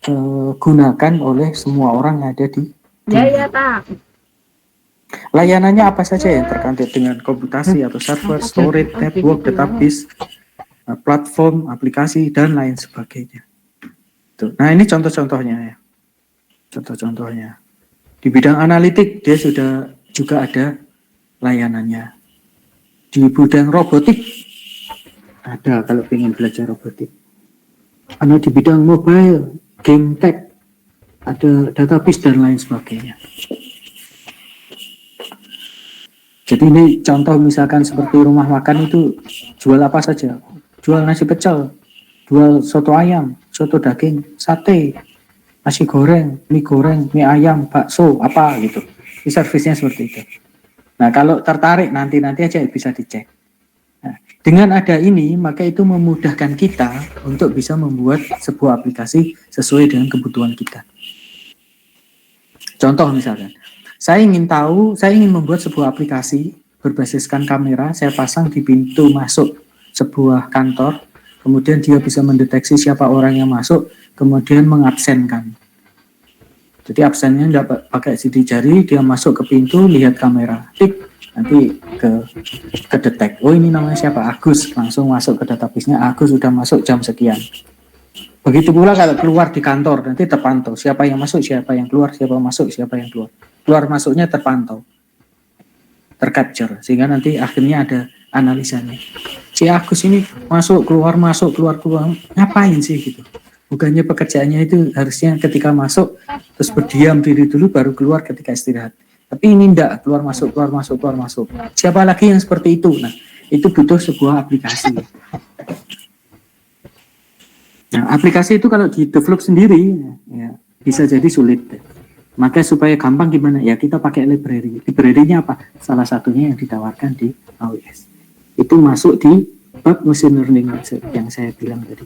digunakan oleh semua orang yang ada di dunia. Layanannya apa saja yang terkait dengan komputasi atau server, storage, network, database, platform, aplikasi, dan lain sebagainya. Nah ini contoh-contohnya ya. Contoh-contohnya. Di bidang analitik dia sudah juga ada layanannya. Di bidang robotik ada kalau ingin belajar robotik. Karena di bidang mobile, game tech, ada database dan lain sebagainya. Jadi ini contoh misalkan seperti rumah makan itu jual apa saja. Jual nasi pecel, jual soto ayam, soto daging, sate, nasi goreng, mie ayam, bakso, apa gitu. Ini servisnya seperti itu. Nah kalau tertarik nanti aja bisa dicek. Nah, dengan ada ini maka itu memudahkan kita untuk bisa membuat sebuah aplikasi sesuai dengan kebutuhan kita. Contoh misalkan, saya ingin membuat sebuah aplikasi berbasiskan kamera, saya pasang di pintu masuk sebuah kantor, kemudian dia bisa mendeteksi siapa orang yang masuk, kemudian mengabsenkan. Jadi absennya nggak pakai sidik jari, dia masuk ke pintu, lihat kamera, tik, nanti ke detect. Oh ini namanya siapa? Agus, langsung masuk ke database-nya, Agus sudah masuk jam sekian. Begitu pula kalau keluar di kantor, nanti terpantau siapa yang masuk, siapa yang keluar, siapa masuk, siapa yang keluar. Keluar masuknya terpantau, tercapture, sehingga nanti akhirnya ada analisanya. Si Agus ini masuk keluar, ngapain sih gitu? Bukannya pekerjaannya itu harusnya ketika masuk terus berdiam diri dulu baru keluar ketika istirahat. Tapi ini enggak, keluar masuk. Siapa lagi yang seperti itu? Nah, itu butuh sebuah aplikasi. Nah, aplikasi itu kalau di develop sendiri ya bisa jadi sulit. Maka supaya gampang gimana? Ya kita pakai library. Library-nya apa? Salah satunya yang ditawarkan di AWS. Itu masuk di bab machine learning yang saya bilang tadi.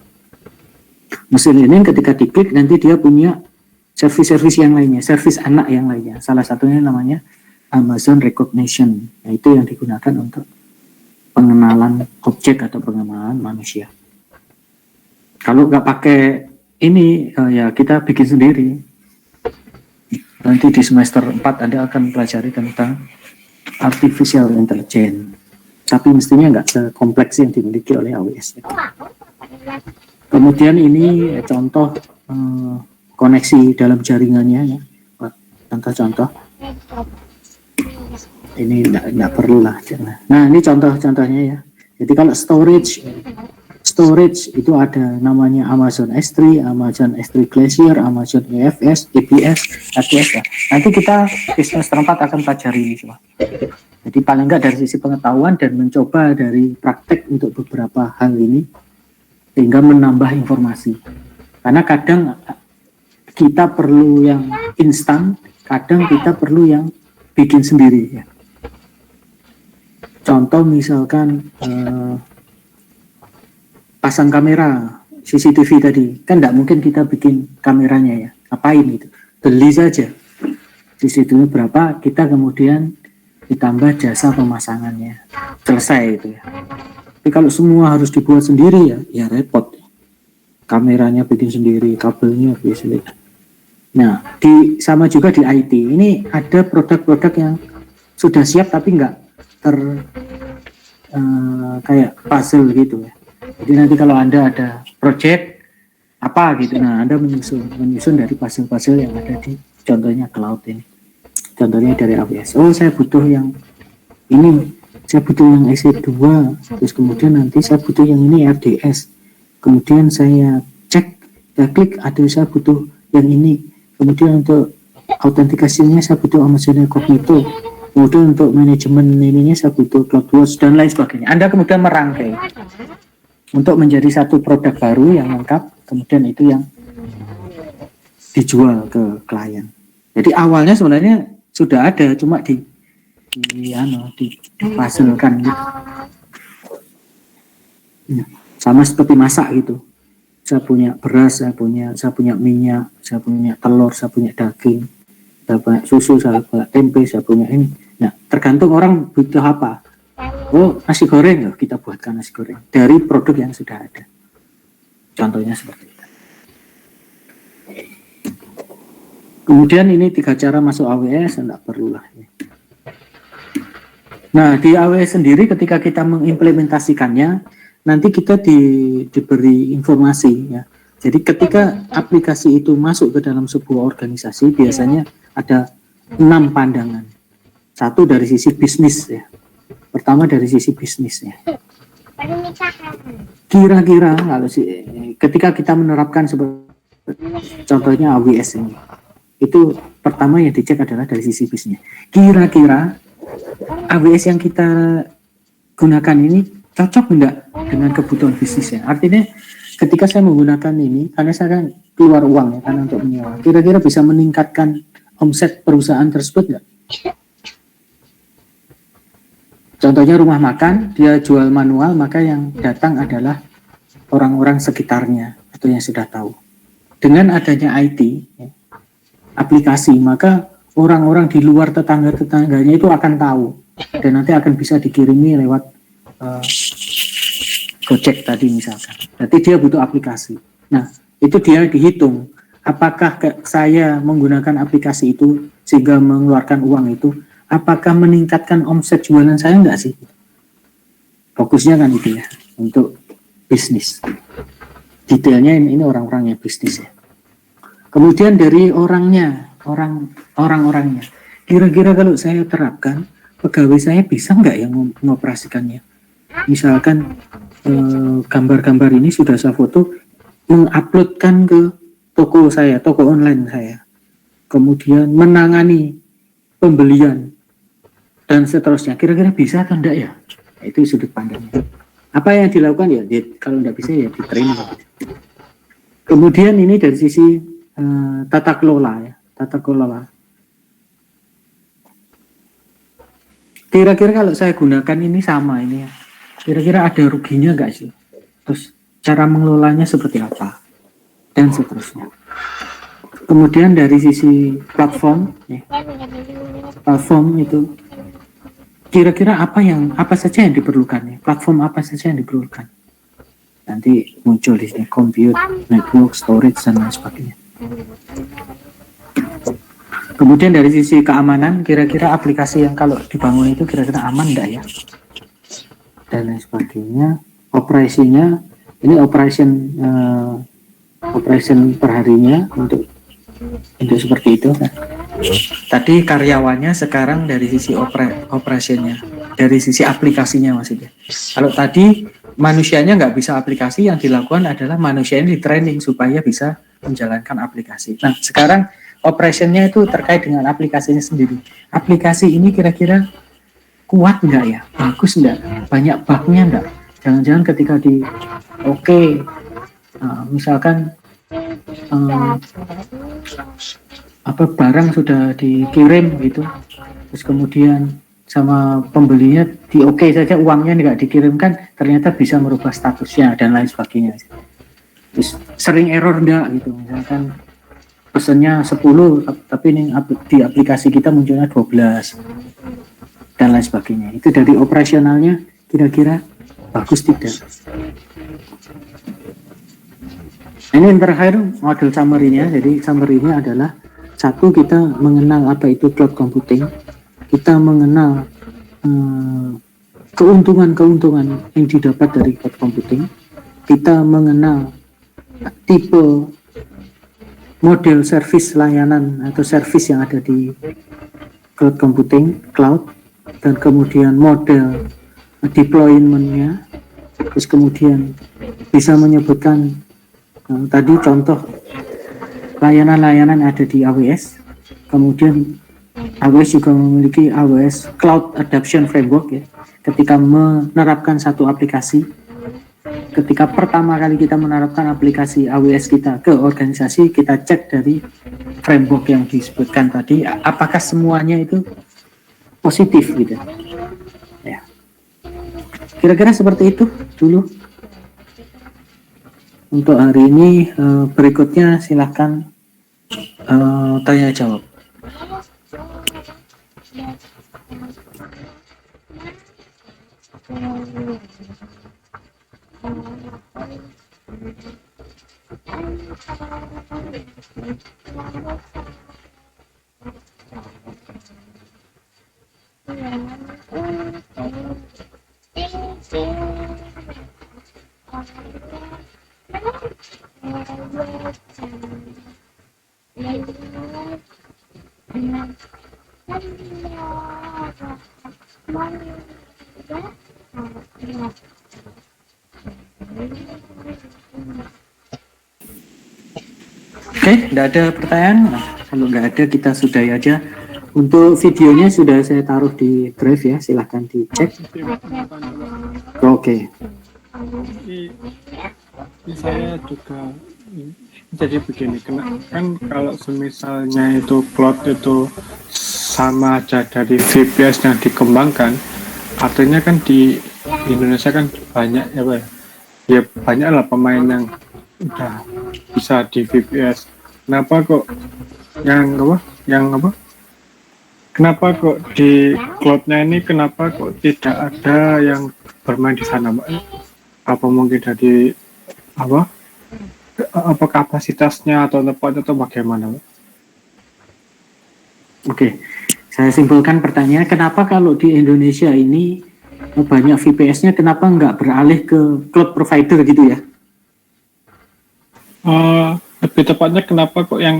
Machine learning ketika diklik nanti dia punya service yang lainnya, service anak yang lainnya. Salah satunya namanya Amazon Recognition. Nah, itu yang digunakan untuk pengenalan objek atau pengenalan manusia. Kalau nggak pakai ini, ya kita bikin sendiri. Nanti di semester 4 Anda akan pelajari tentang artificial intelligence. Tapi mestinya nggak sekompleks yang dimiliki oleh AWS. Kemudian ini contoh koneksi dalam jaringannya ya. Contoh-contoh ini enggak perlu lah. Nah ini contoh-contohnya ya. Jadi kalau storage itu ada namanya Amazon S3, Amazon S3 Glacier, Amazon EFS, EBS, ATS ya. Nanti kita di semester 4 akan pelajari ini semua. Jadi paling enggak dari sisi pengetahuan dan mencoba dari praktek untuk beberapa hal ini sehingga menambah informasi. Karena kadang kita perlu yang instan, kadang kita perlu yang bikin sendiri ya. Contoh misalkan pasang kamera CCTV tadi, kan tidak mungkin kita bikin kameranya ya, ngapain itu, beli saja CCTV berapa, kita kemudian ditambah jasa pemasangannya, selesai itu ya. Tapi kalau semua harus dibuat sendiri ya repot, kameranya bikin sendiri, kabelnya bikin sendiri. Nah sama juga di IT, ini ada produk-produk yang sudah siap tapi nggak kayak puzzle gitu ya. Jadi nanti kalau Anda ada project apa gitu, nah Anda menyusun dari puzzle-puzzle yang ada di contohnya cloud ini. Contohnya dari AWS. Oh, saya butuh yang ini, saya butuh yang EC2, terus kemudian nanti saya butuh yang ini RDS. Kemudian saya cek, saya klik, ada saya butuh yang ini. Kemudian untuk autentikasinya saya butuh Amazon Cognito. Kemudian untuk manajemen ininya saya butuh CloudWatch dan lain sebagainya. Anda kemudian merangkai untuk menjadi satu produk baru yang lengkap, kemudian itu yang dijual ke klien. Jadi awalnya sebenarnya sudah ada, cuma dipasilkan gitu. Ya, sama seperti masak gitu. Saya punya beras, saya punya minyak, saya punya telur, saya punya daging, saya punya susu, saya punya tempe, saya punya ini. Nah, tergantung orang butuh apa. Oh, nasi goreng, loh, kita buatkan nasi goreng dari produk yang sudah ada. Contohnya seperti itu. Kemudian ini 3 cara masuk AWS, tidak perlu lah. Nah, di AWS sendiri ketika kita mengimplementasikannya, nanti kita diberi informasi ya. Jadi ketika aplikasi itu masuk ke dalam sebuah organisasi, biasanya ada 6 pandangan. Satu dari sisi bisnis ya. Pertama dari sisi bisnisnya. Kira-kira kalau ketika kita menerapkan contohnya AWS ini, itu pertama yang dicek adalah dari sisi bisnisnya. Kira-kira AWS yang kita gunakan ini cocok enggak dengan kebutuhan bisnisnya? Artinya ketika saya menggunakan ini, karena saya kan keluar uang ya, karena untuk menyewa, kira-kira bisa meningkatkan omset perusahaan tersebut enggak? Contohnya rumah makan, dia jual manual, maka yang datang adalah orang-orang sekitarnya atau yang sudah tahu. Dengan adanya IT, ya, aplikasi, maka orang-orang di luar tetangga-tetangganya itu akan tahu dan nanti akan bisa dikirimi lewat Gojek tadi misalkan. Berarti dia butuh aplikasi. Nah, itu dia dihitung. Apakah saya menggunakan aplikasi itu sehingga mengeluarkan uang itu, apakah meningkatkan omset jualan saya enggak sih? Fokusnya kan itu ya, untuk bisnis. Detailnya ini orang-orang yang bisnis ya. Kemudian dari orang-orangnya, kira-kira kalau saya terapkan, pegawai saya bisa enggak yang mengoperasikannya? Misalkan gambar-gambar ini sudah saya foto, menguploadkan ke toko saya, toko online saya. Kemudian menangani pembelian dan seterusnya, kira-kira bisa atau enggak ya? Itu sudut pandangnya. Apa yang dilakukan ya, kalau enggak bisa ya di training. Kemudian ini dari sisi tata kelola ya, tata kelola. Kira-kira kalau saya gunakan ini sama ini ya, kira-kira ada ruginya enggak sih? Terus cara mengelolanya seperti apa? Dan seterusnya. Kemudian dari sisi platform ya, platform itu kira-kira apa saja yang diperlukan ya? Platform apa saja yang diperlukan? Nanti muncul di sini compute, network, storage dan lain sebagainya. Kemudian dari sisi keamanan, kira-kira aplikasi yang kalau dibangun itu kira-kira aman enggak ya? Dan lain sebagainya. Operasinya, ini operation operation perharinya untuk seperti itu. Nah, tadi karyawannya, sekarang dari sisi operationnya, dari sisi aplikasinya maksudnya. Kalau tadi manusianya nggak bisa aplikasi, yang dilakukan adalah manusianya di training supaya bisa menjalankan aplikasi. Nah, sekarang operationnya itu terkait dengan aplikasinya sendiri. Aplikasi ini kira-kira kuat nggak ya? Bagus nggak? Banyak bugnya nggak? Jangan-jangan ketika misalkan barang sudah dikirim gitu, terus kemudian sama pembelinya saja, uangnya nggak dikirimkan, ternyata bisa merubah statusnya dan lain sebagainya. Terus sering error enggak gitu, misalkan pesennya 10 tapi ini di aplikasi kita munculnya 12 dan lain sebagainya. Itu dari operasionalnya kira-kira bagus tidak? Ini yang terakhir model summary-nya. Jadi summary-nya adalah satu, kita mengenal apa itu cloud computing, kita mengenal keuntungan-keuntungan yang didapat dari cloud computing, kita mengenal tipe model service layanan atau service yang ada di cloud computing, cloud, dan kemudian model deployment-nya, terus kemudian bisa menyebutkan tadi contoh layanan-layanan ada di AWS, kemudian AWS juga memiliki AWS Cloud Adoption Framework ya. Ketika menerapkan satu aplikasi, ketika pertama kali kita menerapkan aplikasi AWS kita ke organisasi, kita cek dari framework yang disebutkan tadi, apakah semuanya itu positif gitu ya. Kira-kira seperti itu dulu untuk hari ini. Berikutnya silahkan tanya jawab. Oke, tidak ada pertanyaan. Nah, kalau nggak ada, kita sudahi aja. Untuk videonya sudah saya taruh di drive ya, silahkan dicek. Oke. Saya juga jadi begini, kan kalau semisalnya itu cloud itu sama aja dari VPS yang dikembangkan, artinya kan di Indonesia kan banyak ya banyak lah pemain yang udah bisa di VPS. Kenapa kok kenapa kok di cloudnya ini kenapa kok tidak ada yang bermain di sana, Mbak? Apa mungkin dari apa kapasitasnya atau tempatnya atau bagaimana, Mbak? Oke, saya simpulkan pertanyaan, kenapa kalau di Indonesia ini banyak VPS-nya, kenapa nggak beralih ke cloud provider gitu ya? Lebih tepatnya kenapa kok yang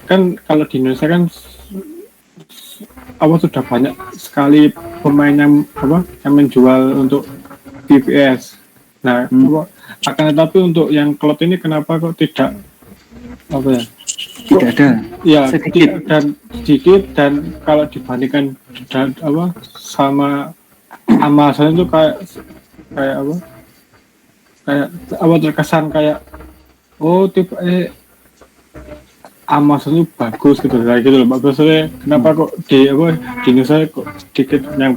kan kalau di Indonesia kan sudah banyak sekali pemain yang menjual untuk VPS. Nah, akan tetapi untuk yang cloud ini kenapa kok tidak tidak ada? Ya, sedikit dan kalau dibandingkan sama Amazon itu kayak terkesan kayak tipe Amazon itu bagus gitu kayak gitu loh, Pak. Maksudnya kenapa kok di Indonesia kok sedikit yang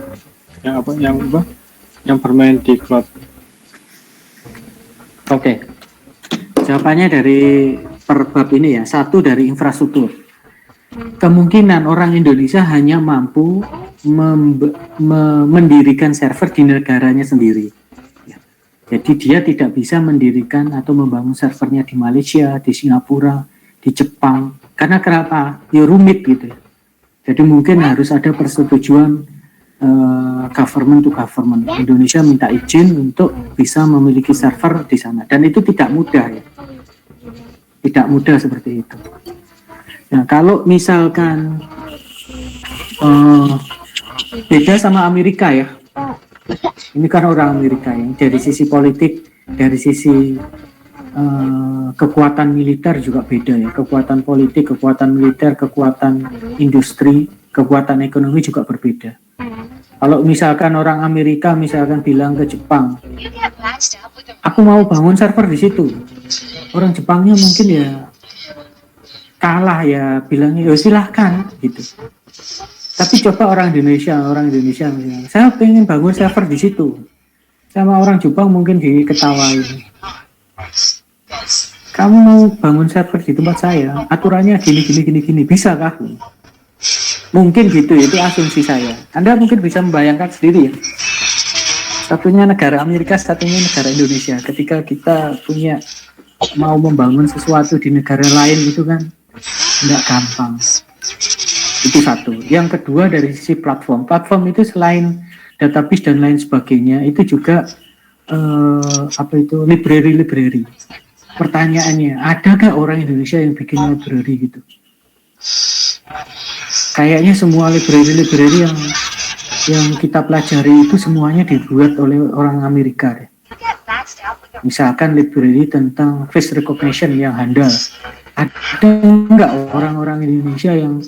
bermain di cloud? Oke. Jawabannya dari per bab ini ya. Satu, dari infrastruktur. Kemungkinan orang Indonesia hanya mampu mendirikan server di negaranya sendiri. Jadi dia tidak bisa mendirikan atau membangun servernya di Malaysia, di Singapura, di Jepang. Karena kenapa? Ya rumit gitu. Jadi mungkin harus ada persetujuan government to government. Indonesia minta izin untuk bisa memiliki server di sana, dan itu tidak mudah ya, tidak mudah seperti itu. Nah, kalau misalkan beda sama Amerika ya, ini kan orang Amerika ya, dari sisi politik, dari sisi kekuatan militer juga beda ya, kekuatan politik, kekuatan militer, kekuatan industri, kekuatan ekonomi juga berbeda. Kalau misalkan orang Amerika misalkan bilang ke Jepang, aku mau bangun server di situ, orang Jepangnya mungkin ya kalah ya, bilangnya ya silahkan gitu. Tapi coba orang Indonesia misalnya, saya pengen bangun server di situ, sama orang Jepang mungkin diketawain. Kamu mau bangun server di tempat saya, aturannya gini, bisa kah? Mungkin gitu, itu asumsi saya. Anda mungkin bisa membayangkan sendiri ya. Satunya negara Amerika, satunya negara Indonesia. Ketika kita mau membangun sesuatu di negara lain itu kan tidak gampang. Itu satu. Yang kedua dari sisi platform. Platform itu selain database dan lain sebagainya, itu juga library. Pertanyaannya, adakah orang Indonesia yang bikin library gitu? Kayaknya semua library yang kita pelajari itu semuanya dibuat oleh orang Amerika deh. Misalkan library tentang face recognition yang handal, ada nggak orang-orang Indonesia yang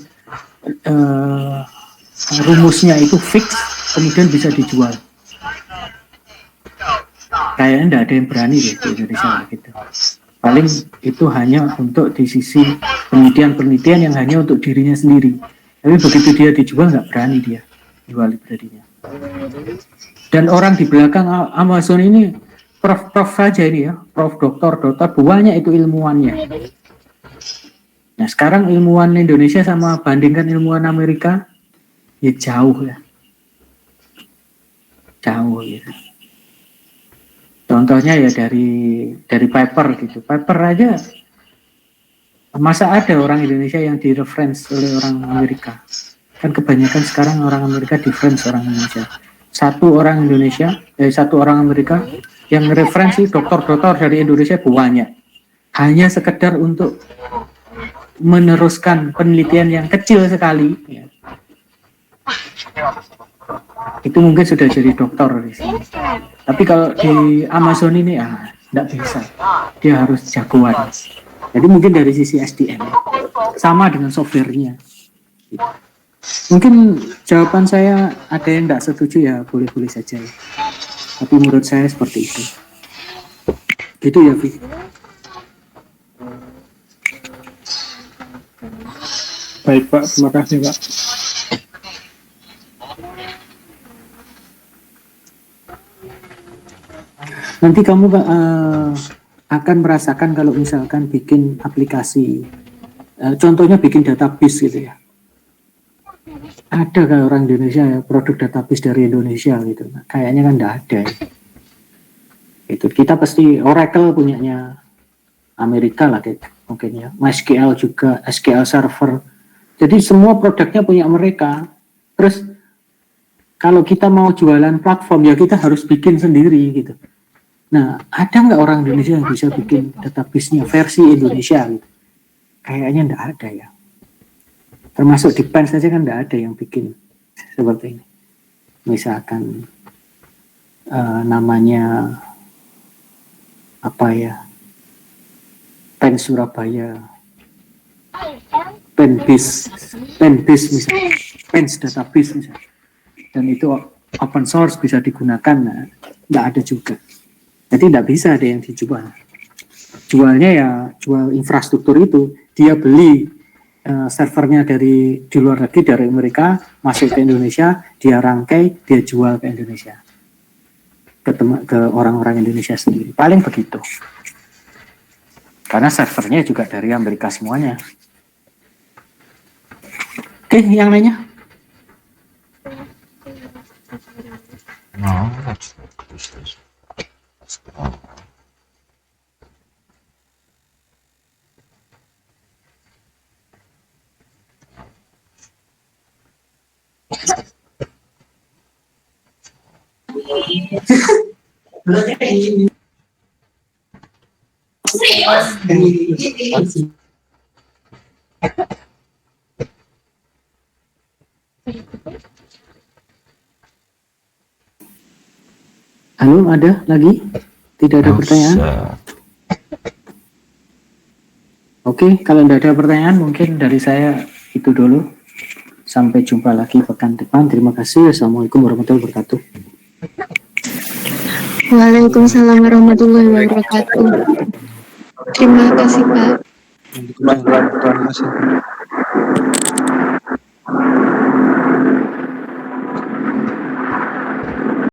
rumusnya itu fix kemudian bisa dijual? Kayaknya nggak ada yang berani deh di Indonesia gitu. Paling itu hanya untuk di sisi penelitian yang hanya untuk dirinya sendiri. Tapi begitu dia dijual nggak berani dia jual library-nya. Dan orang di belakang Amazon ini prof saja ini ya, prof doktor banyak itu ilmuwannya. Nah sekarang ilmuwan Indonesia sama bandingkan ilmuwan Amerika ya jauh gitu. Contohnya ya dari paper gitu. Paper aja masa ada orang Indonesia yang direference oleh orang Amerika? Kan kebanyakan sekarang orang Amerika reference orang Indonesia. Satu orang Amerika yang referensi dokter-dokter dari Indonesia banyak. Hanya sekedar untuk meneruskan penelitian yang kecil sekali. Ya. Itu mungkin sudah jadi dokter di sini. Tapi kalau di Amazon ini tidak bisa. Dia harus jagoan. Jadi mungkin dari sisi SDM sama dengan softwarenya. Mungkin jawaban saya ada yang tidak setuju ya boleh-boleh saja ya. Tapi menurut saya seperti itu. Gitu ya Vi. Baik Pak, terima kasih Pak. Nanti kamu akan merasakan kalau misalkan bikin aplikasi, contohnya bikin database gitu ya. Ada kan orang Indonesia ya, produk database dari Indonesia gitu. Nah, kayaknya kan enggak ada ya. Itu kita pasti Oracle punyanya Amerika lah gitu, mungkin ya. MySQL juga, SQL Server. Jadi semua produknya punya mereka. Terus kalau kita mau jualan platform ya kita harus bikin sendiri gitu. Nah, ada nggak orang Indonesia yang bisa bikin database-nya versi Indonesia gitu? Kayaknya nggak ada ya. Termasuk di PEN saja kan nggak ada yang bikin seperti ini. Misalkan namanya apa ya? PEN Surabaya, PENBIS misalnya, PEN database misalnya. Dan itu open source bisa digunakan, nah, nggak ada juga. Jadi tidak bisa ada yang dijual. Jualnya ya jual infrastruktur itu. Dia beli servernya di luar negeri, dari Amerika, masuk ke Indonesia, dia rangkai, dia jual ke Indonesia. Ke orang-orang Indonesia sendiri. Paling begitu. Karena servernya juga dari Amerika semuanya. Oke, yang lainnya? No, that's useless. Halo, ada lagi? Tidak ada pertanyaan? Oke, kalau tidak ada pertanyaan mungkin dari saya itu dulu. Sampai jumpa lagi pekan depan. Terima kasih. Assalamualaikum warahmatullahi wabarakatuh. Waalaikumsalam warahmatullahi wabarakatuh. Terima kasih Pak. Terima kasih.